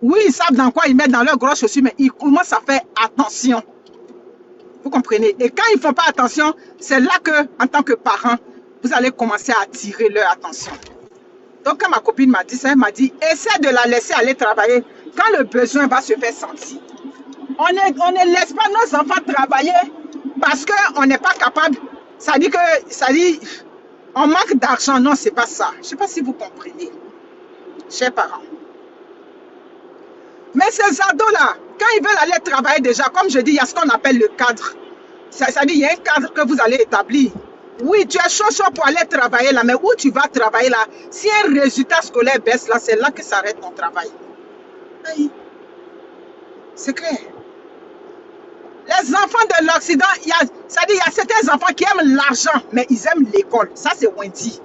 oui, ils savent dans quoi ils mettent dans leurs grosses chaussures, mais ils commencent à faire attention. Vous comprenez? Et quand ils ne font pas attention, c'est là que, en tant que parent, vous allez commencer à attirer leur attention. Donc, quand ma copine m'a dit ça, elle m'a dit, essaie de la laisser aller travailler quand le besoin va se faire sentir. On ne laisse pas nos enfants travailler parce qu'on n'est pas capable. Ça dit on manque d'argent. Non, c'est pas ça. Je ne sais pas si vous comprenez, chers parents. Mais ces ados-là, quand ils veulent aller travailler déjà, comme je dis, il y a ce qu'on appelle le cadre. C'est-à-dire, il y a un cadre que vous allez établir. Oui, tu es chaud pour aller travailler là, mais où tu vas travailler là? Si un résultat scolaire baisse là, c'est là que s'arrête ton travail. Oui. C'est clair. Les enfants de l'Occident, il y a certains enfants qui aiment l'argent, mais ils aiment l'école. Ça, c'est Wendy.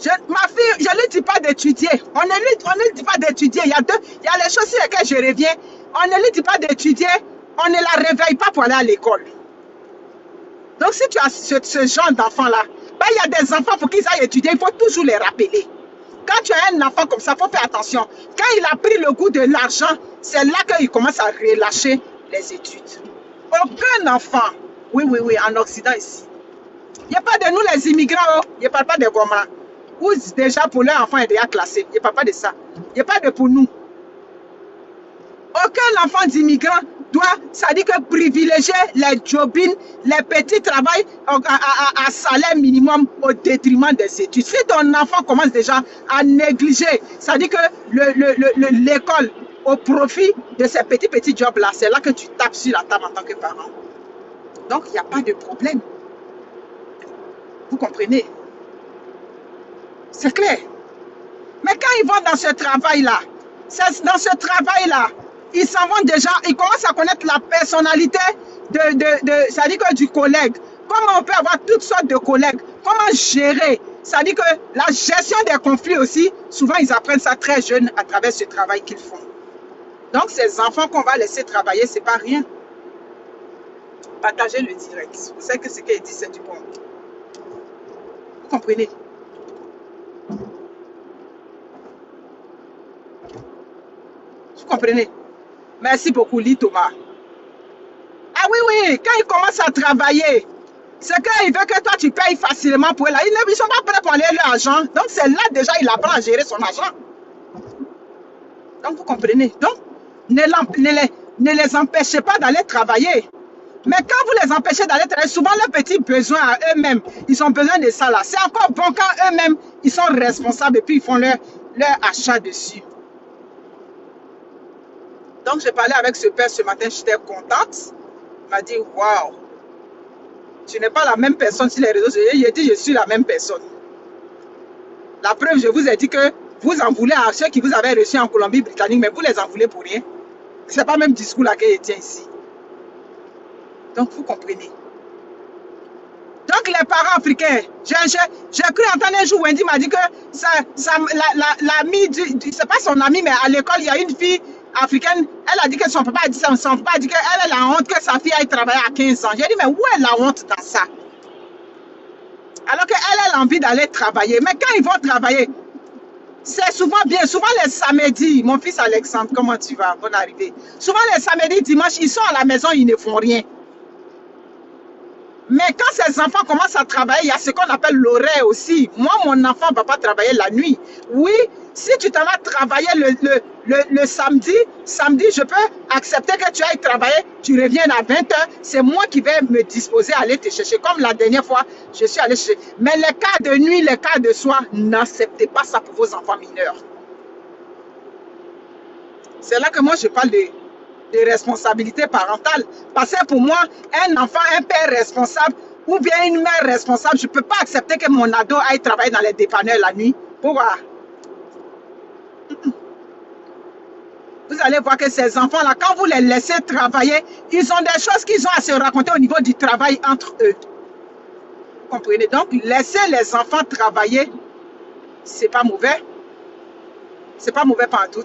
Ma fille, je ne lui dis pas d'étudier. On ne lui dit pas d'étudier. Il y a les choses sur lesquelles je reviens. On ne lui dit pas d'étudier. On ne la réveille pas pour aller à l'école. Donc, si tu as ce genre d'enfants-là, il y a des enfants, pour qu'ils aillent étudier, il faut toujours les rappeler. quand tu as un enfant comme ça, il faut faire attention. Quand il a pris le goût de l'argent, c'est là qu'il commence à relâcher les études. Aucun enfant, oui, en Occident ici. Il n'y a pas de nous les immigrants, il n'y a pas de Goma. Ou déjà pour leur enfant est déjà classé. Il n'y a pas de ça. Il n'y a pas de pour nous. Aucun enfant d'immigrant doit, ça dit que privilégier les jobines, les petits travails à salaire minimum au détriment des études. Si ton enfant commence déjà à négliger, ça dit que l'école au profit de ces petits jobs-là, c'est là que tu tapes sur la table en tant que parent. Donc, il n'y a pas de problème. Vous comprenez? C'est clair. Mais quand ils vont dans ce travail-là, dans ce travail-là, ils s'en vont déjà, ils commencent à connaître la personnalité ça dit que du collègue. Comment on peut avoir toutes sortes de collègues? Comment gérer? Ça dit que la gestion des conflits aussi, souvent ils apprennent ça très jeunes à travers ce travail qu'ils font. Donc ces enfants qu'on va laisser travailler, c'est pas rien. Partagez le direct. Vous savez que ce qu'il dit, c'est du bon. Vous comprenez? Vous comprenez? Merci beaucoup, Lee Thomas. Ah oui, quand ils commencent à travailler, c'est qu'il veut que toi tu payes facilement pour eux. Ils ne sont pas prêts pour aller l'argent. Donc c'est là déjà il apprend à gérer son argent. Donc vous comprenez? Donc ne les empêchez pas d'aller travailler. Mais quand vous les empêchez d'aller travailler, souvent leurs petits besoins à eux-mêmes, ils ont besoin de ça là. C'est encore bon quand eux-mêmes, ils sont responsables et puis ils font leur achat dessus. Donc j'ai parlé avec ce père ce matin, j'étais contente. Il m'a dit, waouh, tu n'es pas la même personne sur les réseaux sociaux. Il a dit, je suis la même personne. La preuve, je vous ai dit que vous en voulez à ceux qui vous avaient reçus en Colombie-Britannique, mais vous les en voulez pour rien. Ce n'est pas le même discours là qu'il tient ici. Donc, vous comprenez. Donc, les parents africains, j'ai cru entendre un jour, Wendy m'a dit que l'ami, c'est pas son ami, mais à l'école, il y a une fille africaine, elle a dit que son papa a dit ça, son papa a dit qu'elle a la honte que sa fille aille travailler à 15 ans. J'ai dit, mais où est la honte dans ça? Alors qu'elle a l'envie d'aller travailler. Mais quand ils vont travailler, c'est souvent bien, souvent les samedis, mon fils Alexandre, comment tu vas? Bonne arrivée. Souvent les samedis, dimanches, ils sont à la maison, ils ne font rien. Mais quand ces enfants commencent à travailler, il y a ce qu'on appelle l'horaire aussi. Moi, mon enfant ne va pas travailler la nuit. Oui, si tu t'en vas travailler le samedi, je peux accepter que tu ailles travailler, tu reviennes à 20 h, c'est moi qui vais me disposer à aller te chercher. Comme la dernière fois, je suis allée chercher. Mais les cas de nuit, les cas de soir, n'acceptez pas ça pour vos enfants mineurs. C'est là que moi, je parle de responsabilité parentale. Parce que pour moi, un enfant, un père responsable ou bien une mère responsable, je ne peux pas accepter que mon ado aille travailler dans les dépanneurs la nuit. Pourquoi? Vous allez voir que ces enfants-là, quand vous les laissez travailler, ils ont des choses qu'ils ont à se raconter au niveau du travail entre eux. Vous comprenez? Donc, laisser les enfants travailler, c'est pas mauvais. C'est pas mauvais partout.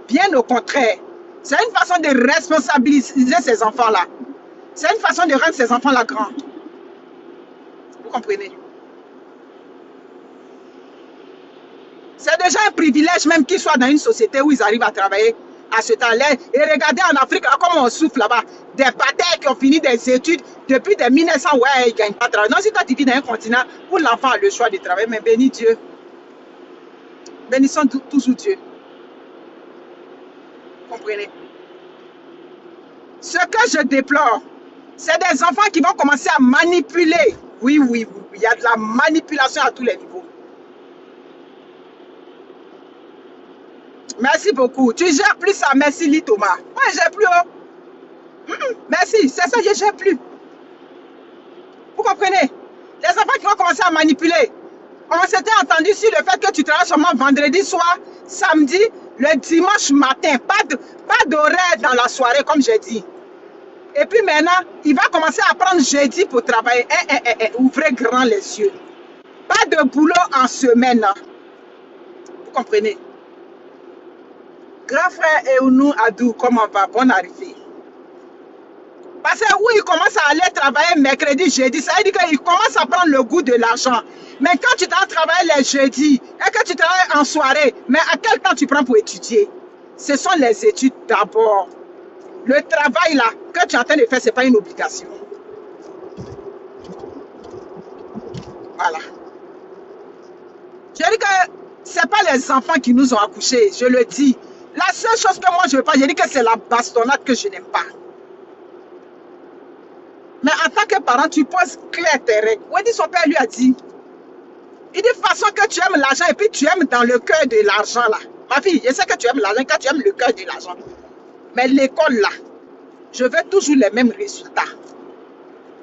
Bien au contraire, c'est une façon de responsabiliser ces enfants-là. C'est une façon de rendre ces enfants-là grands. Vous comprenez? C'est déjà un privilège même qu'ils soient dans une société où ils arrivent à travailler à ce temps-là. Et regardez en Afrique, comment on souffle là-bas. Des patères qui ont fini des études depuis des 1900, ouais, ils ne gagnent pas de travail. Non, si toi tu vis dans un continent où l'enfant a le choix de travailler, mais bénis Dieu. Bénissons toujours Dieu. Vous comprenez? Ce que je déplore, c'est des enfants qui vont commencer à manipuler. Oui, il y a de la manipulation à tous les niveaux. Merci beaucoup. Tu gères plus ça. Merci, Lee Thomas. Moi, je gère plus. Merci. C'est ça, je ne gère plus. Vous comprenez? Les enfants qui vont commencer à manipuler. On s'était entendu sur le fait que tu travailles seulement vendredi soir, samedi, le dimanche matin. Pas d'horaire dans la soirée, comme j'ai dit. Et puis maintenant, il va commencer à prendre jeudi pour travailler. Ouvrez grand les yeux. Pas de boulot en semaine. Vous comprenez? Grand frère Eunou Adou, comment va? Bonne arrivée. Parce que où il commence à aller travailler mercredi, jeudi, ça veut dire qu'il commence à prendre le goût de l'argent. Mais quand tu travailles les jeudis et que tu travailles en soirée, mais à quel temps tu prends pour étudier? Ce sont les études d'abord. Le travail là, que tu es en train de faire, ce n'est pas une obligation. Voilà. Je dis que ce n'est pas les enfants qui nous ont accouchés, je le dis. La seule chose que moi je ne veux pas, je dis que c'est la bastonnade que je n'aime pas. Mais en tant que parent, tu poses clair tes règles. Wendy, son père lui a dit, il dit de toute façon que tu aimes l'argent et puis tu aimes dans le cœur de l'argent là. Ma fille, je sais que tu aimes l'argent quand tu aimes le cœur de l'argent. Mais l'école là, je veux toujours les mêmes résultats.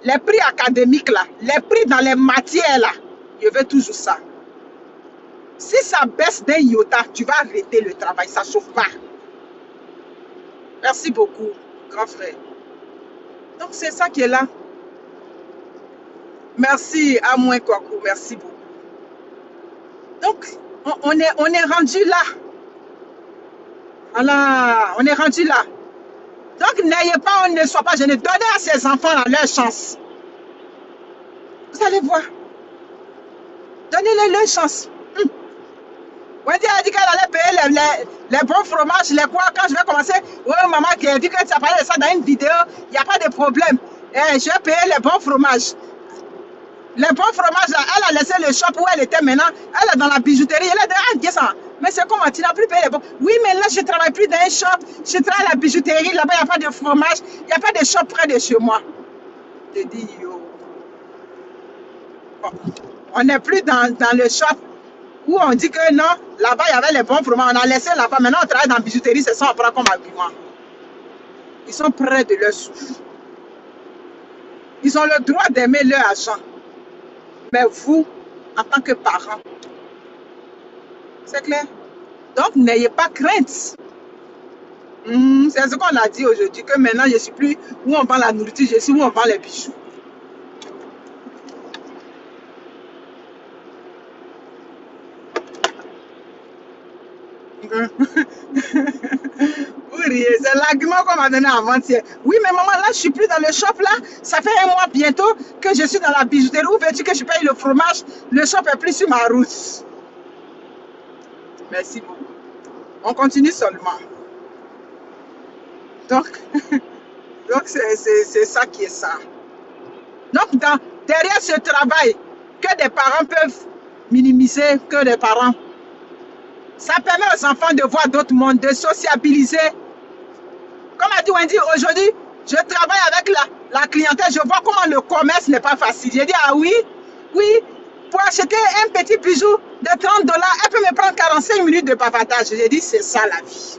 Les prix académiques là, les prix dans les matières là, je veux toujours ça. Si ça baisse d'un iota, tu vas arrêter le travail, ça ne chauffe pas. Merci beaucoup, grand frère. Donc c'est ça qui est là. Merci à moi, Kwaku, merci beaucoup. Donc, on est rendu là. Voilà, on est rendu là. Donc, n'ayez pas, on ne soit pas gêné. Donnez à ces enfants leur chance. Vous allez voir. Donnez-leur leur chance. Wendy a dit qu'elle allait payer les bons fromages, les quoi, quand je vais commencer. Oui, maman qui a dit que tu as parlé de ça dans une vidéo, il n'y a pas de problème. Je vais payer les bons fromages. Les bons fromages, là, elle a laissé le shop où elle était maintenant. Elle est dans la bijouterie. Elle a dit, ah, ça. Mais c'est comment, tu n'as plus payé les bons. Oui, mais là, je ne travaille plus dans un shop. Je travaille à la bijouterie. Là-bas, il n'y a pas de fromage. Il n'y a pas de shop près de chez moi. Je dis, yo. Bon. On n'est plus dans le shop où on dit que non, là-bas, il y avait les bons fromages. On a laissé là-bas. Maintenant, on travaille dans la bijouterie. C'est ça, on prend comme argument. Ils sont près de leur souffle. Ils ont le droit d'aimer leur argent. Mais vous, en tant que parents, c'est clair? Donc, n'ayez pas crainte. C'est ce qu'on a dit aujourd'hui, que maintenant, je ne suis plus où on vend la nourriture, je suis où on vend les bijoux. Vous riez, c'est l'argument qu'on m'a donné avant-hier. Oui, mais maman, là, je ne suis plus dans le shop, là. Ça fait un mois bientôt que je suis dans la bijouterie. Où veux-tu que je paye le fromage? Le shop est plus sur ma route. Merci beaucoup. On continue seulement. Donc c'est ça qui est ça. Donc, derrière ce travail que des parents peuvent minimiser, que des parents, ça permet aux enfants de voir d'autres mondes, de sociabiliser. Comme a dit Wendy, aujourd'hui, je travaille avec la clientèle, je vois comment le commerce n'est pas facile. J'ai dit, ah oui, pour acheter un petit bijou de 30$, elle peut me prendre 45 minutes de bavardage. J'ai dit, c'est ça la vie.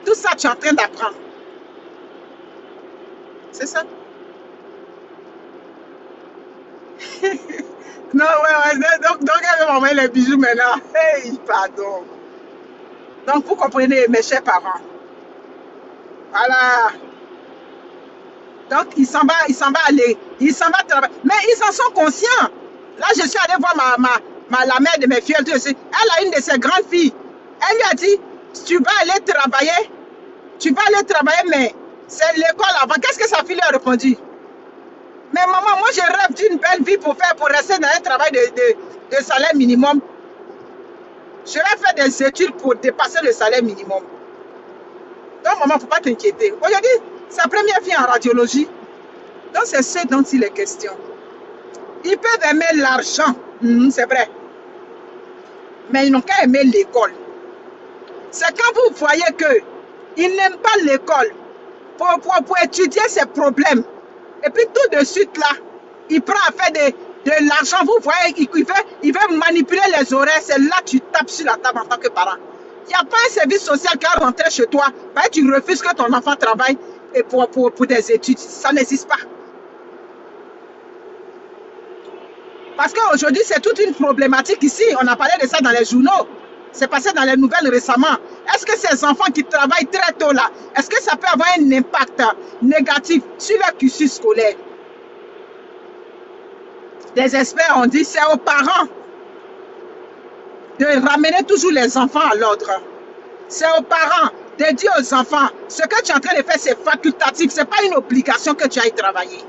Tout ça, tu es en train d'apprendre. C'est ça. Non, donc elle va m'envoyer les bijoux maintenant. Hey, pardon. Donc, vous comprenez, mes chers parents. Voilà. Donc, il s'en va aller. Il s'en va travailler. Mais ils en sont conscients. Là, je suis allée voir la mère de mes filles. Elle a une de ses grandes filles. Elle lui a dit, tu vas aller travailler. Tu vas aller travailler, mais c'est l'école avant. Qu'est-ce que sa fille lui a répondu? Mais maman, moi, je rêve d'une belle vie pour rester dans un travail de salaire minimum. Je vais faire des études pour dépasser le salaire minimum. Donc, maman, il ne faut pas t'inquiéter. Aujourd'hui, sa première fille en radiologie. Donc, c'est ce dont il est question. Ils peuvent aimer l'argent, c'est vrai. Mais ils n'ont qu'à aimer l'école. C'est quand vous voyez qu'ils n'aiment pas l'école pour étudier ses problèmes. Et puis tout de suite là, il prend à faire de l'argent. Vous voyez, il veut manipuler les horaires. C'est là que tu tapes sur la table en tant que parent. Il n'y a pas un service social qui va rentrer chez toi. Tu refuses que ton enfant travaille et pour des études. Ça n'existe pas. Parce qu'aujourd'hui, c'est toute une problématique ici. On a parlé de ça dans les journaux. C'est passé dans les nouvelles récemment. Est-ce que ces enfants qui travaillent très tôt là, est-ce que ça peut avoir un impact négatif sur leur cursus scolaire? Des experts ont dit c'est aux parents de ramener toujours les enfants à l'ordre. C'est aux parents de dire aux enfants, ce que tu es en train de faire, c'est facultatif, ce n'est pas une obligation que tu ailles travailler.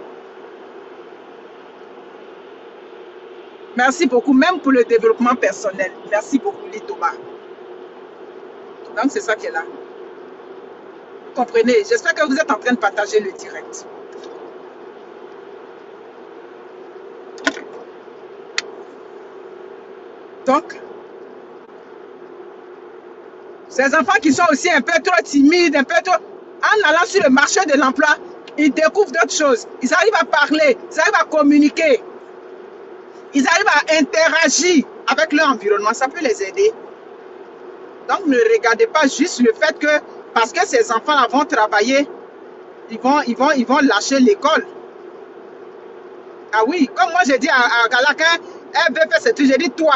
Merci beaucoup, même pour le développement personnel. Merci beaucoup, Litoba. Donc, c'est ça qui est là. Vous comprenez? J'espère que vous êtes en train de partager le direct. Donc, ces enfants qui sont aussi un peu trop timides, un peu trop... En allant sur le marché de l'emploi, ils découvrent d'autres choses. Ils arrivent à parler, ils arrivent à communiquer. Ils arrivent à interagir avec leur environnement. Ça peut les aider. Donc, ne regardez pas juste le fait que, parce que ces enfants-là vont travailler, ils vont lâcher l'école. Ah oui, comme moi j'ai dit à Galaka, elle veut faire ce truc, j'ai dit toi,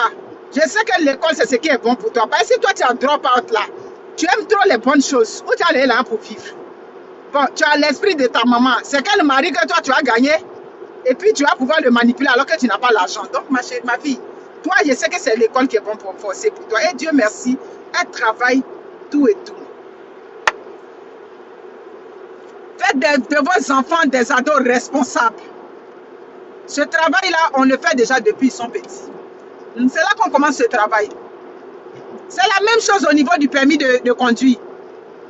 je sais que l'école c'est ce qui est bon pour toi. Parce que si toi tu es en drop-out là, tu aimes trop les bonnes choses, où tu es allé là pour vivre. Bon, tu as l'esprit de ta maman, c'est quel mari que toi tu as gagné, et puis tu vas pouvoir le manipuler alors que tu n'as pas l'argent. Donc ma chérie, ma fille, toi je sais que c'est l'école qui est bon pour forcer pour toi. Et Dieu merci, elle travaille tout et tout. Faites de vos enfants des ados responsables. Ce travail-là, on le fait déjà depuis ils sont petits. C'est là qu'on commence ce travail. C'est la même chose au niveau du permis de conduire.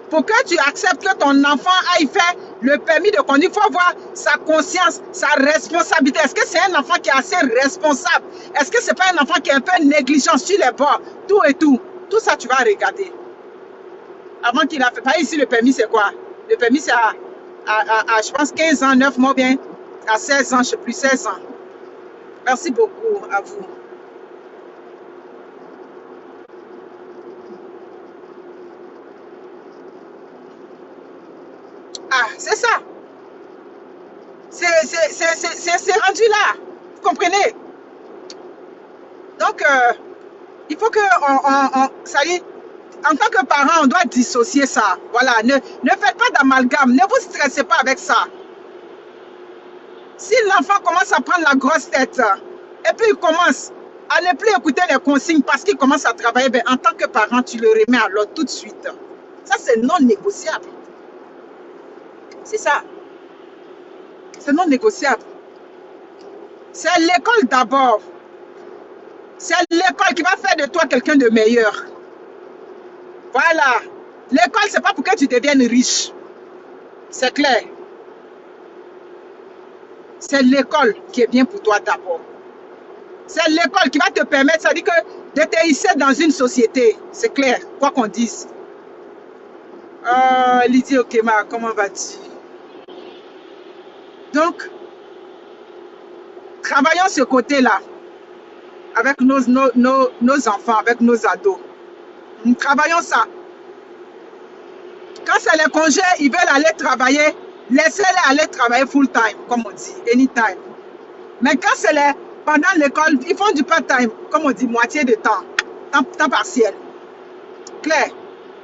Pour que tu acceptes que ton enfant aille faire le permis de conduire, il faut voir sa conscience, sa responsabilité. Est-ce que c'est un enfant qui est assez responsable? Est-ce que ce n'est pas un enfant qui est un peu négligent sur les bords? Tout et tout. Tout ça, tu vas regarder. Avant qu'il a fait. Par ici, le permis, c'est quoi? Le permis, c'est à, je pense, 15 ans, 9 mois, bien à 16 ans, je ne sais plus, 16 ans. Merci beaucoup à vous. Ah, c'est ça. C'est rendu là. Vous comprenez? Donc, il faut que, ça y est, en tant que parent, on doit dissocier ça. Voilà, ne faites pas d'amalgame. Ne vous stressez pas avec ça. Si l'enfant commence à prendre la grosse tête, et puis il commence à ne plus écouter les consignes parce qu'il commence à travailler, ben, en tant que parent, tu le remets à l'autre tout de suite. Ça, c'est non négociable. C'est ça. C'est non négociable. C'est l'école d'abord. C'est l'école qui va faire de toi quelqu'un de meilleur. Voilà. L'école, c'est pas pour que tu deviennes riche. C'est clair. C'est l'école qui est bien pour toi d'abord. C'est l'école qui va te permettre, ça dit que de te hisser dans une société. C'est clair, quoi qu'on dise. Lydie Okema, comment vas-tu? Donc, travaillons ce côté-là avec nos enfants, avec nos ados. Travaillons ça. Quand c'est les congés, ils veulent aller travailler, laissez-les aller travailler full time, comme on dit, anytime. Mais quand c'est pendant l'école, ils font du part-time, comme on dit, moitié de temps, temps partiel. Claire,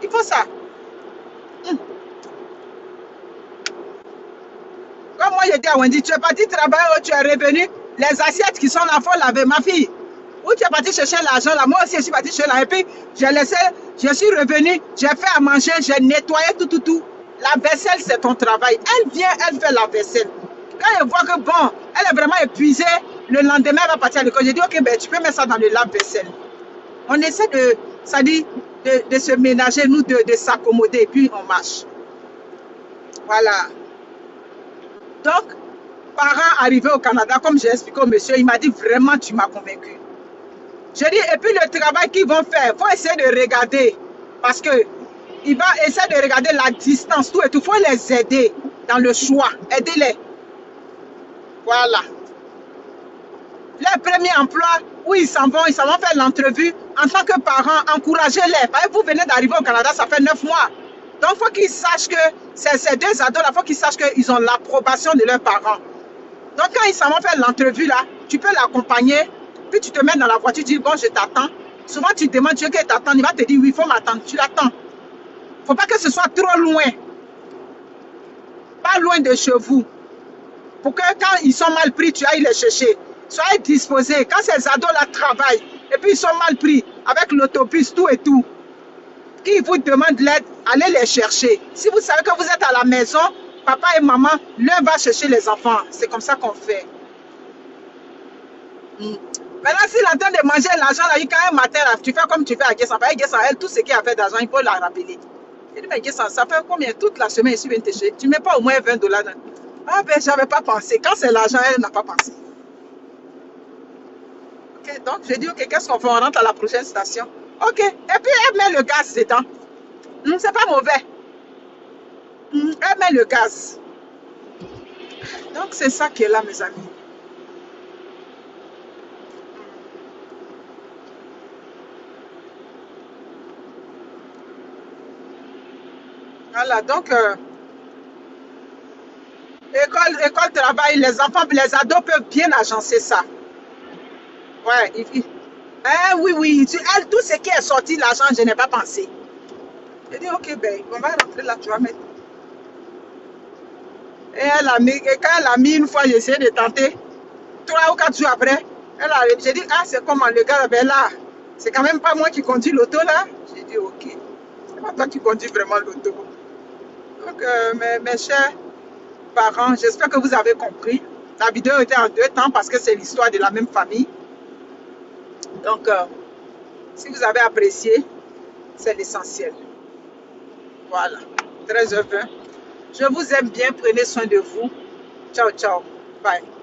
il faut ça. Comme moi, j'ai dit à Wendy, tu es parti travailler, tu es revenu, les assiettes qui sont là, il faut laver, ma fille. Où tu es parti chercher l'argent là, moi aussi je suis parti chercher là. Et puis j'ai laissé, je suis revenu, j'ai fait à manger, j'ai nettoyé tout. La vaisselle, c'est ton travail. Elle vient, elle fait la vaisselle. Quand elle voit que bon, elle est vraiment épuisée, le lendemain, elle va partir à l'école. J'ai dit, ok, ben, tu peux mettre ça dans le lave-vaisselle. On essaie de, ça dit, de se ménager, nous, de s'accommoder, et puis on marche. Voilà. Donc, parents arrivés au Canada, comme j'ai expliqué au monsieur, il m'a dit, vraiment, tu m'as convaincu. J'ai dit, et puis le travail qu'ils vont faire, il faut essayer de regarder. Parce que il va essayer de regarder la distance, tout et tout. Il faut les aider dans le choix. Aidez-les. Voilà. Le premier emploi, où ils s'en vont faire l'entrevue. En tant que parents, encouragez-les. Vous venez d'arriver au Canada, ça fait 9 mois. Donc, il faut qu'ils sachent que ces deux ados-là, il faut qu'ils sachent qu'ils ont l'approbation de leurs parents. Donc, quand ils s'en vont faire l'entrevue, là, tu peux l'accompagner. Puis tu te mets dans la voiture, tu dis, bon, je t'attends. Souvent, tu demandes, tu veux qu'il t'attende. Il va te dire, oui, il faut m'attendre. Tu l'attends. Il ne faut pas que ce soit trop loin. Pas loin de chez vous. Pour que quand ils sont mal pris, tu ailles les chercher. Soyez disposés. Quand ces ados-là travaillent, et puis ils sont mal pris, avec l'autobus, tout et tout, qui vous demandent l'aide, allez les chercher. Si vous savez que vous êtes à la maison, papa et maman, l'un va chercher les enfants. C'est comme ça qu'on fait. Mm. Maintenant, s'il est en train de manger l'argent, là, quand un matin, là, tu fais comme tu fais à Guessan. Elle, tout ce qu'il a fait d'argent, il faut la rappeler. Il dit, mais Guessan, ça fait combien toute la semaine ici, viens te chercher. Tu ne mets pas au moins $20 dans... Ah ben, j'avais pas pensé. Quand c'est l'argent, elle n'a pas pensé. Ok, donc je dis, ok, qu'est-ce qu'on fait? On rentre à la prochaine station. Ok, et puis elle met le gaz dedans. C'est pas mauvais. Elle met le gaz. Donc c'est ça qui est là, mes amis. Voilà, donc école, travail, les enfants, les ados peuvent bien agencer ça. Ouais, hein, oui, oui. Elle, tout ce qui est sorti, l'argent, je n'ai pas pensé. J'ai dit, ok, ben, on va rentrer là, tu vas mettre. Et elle a mis, et quand elle a mis une fois, j'ai essayé de tenter. 3 ou 4 jours après, elle a, j'ai dit, ah, c'est comment le gars, ben là, c'est quand même pas moi qui conduis l'auto là. J'ai dit, ok, c'est pas toi qui conduis vraiment l'auto. Donc, mes chers parents, j'espère que vous avez compris. La vidéo était en 2 temps parce que c'est l'histoire de la même famille. Donc, si vous avez apprécié, c'est l'essentiel. Voilà, 13h20. Je vous aime bien, prenez soin de vous. Ciao, ciao. Bye.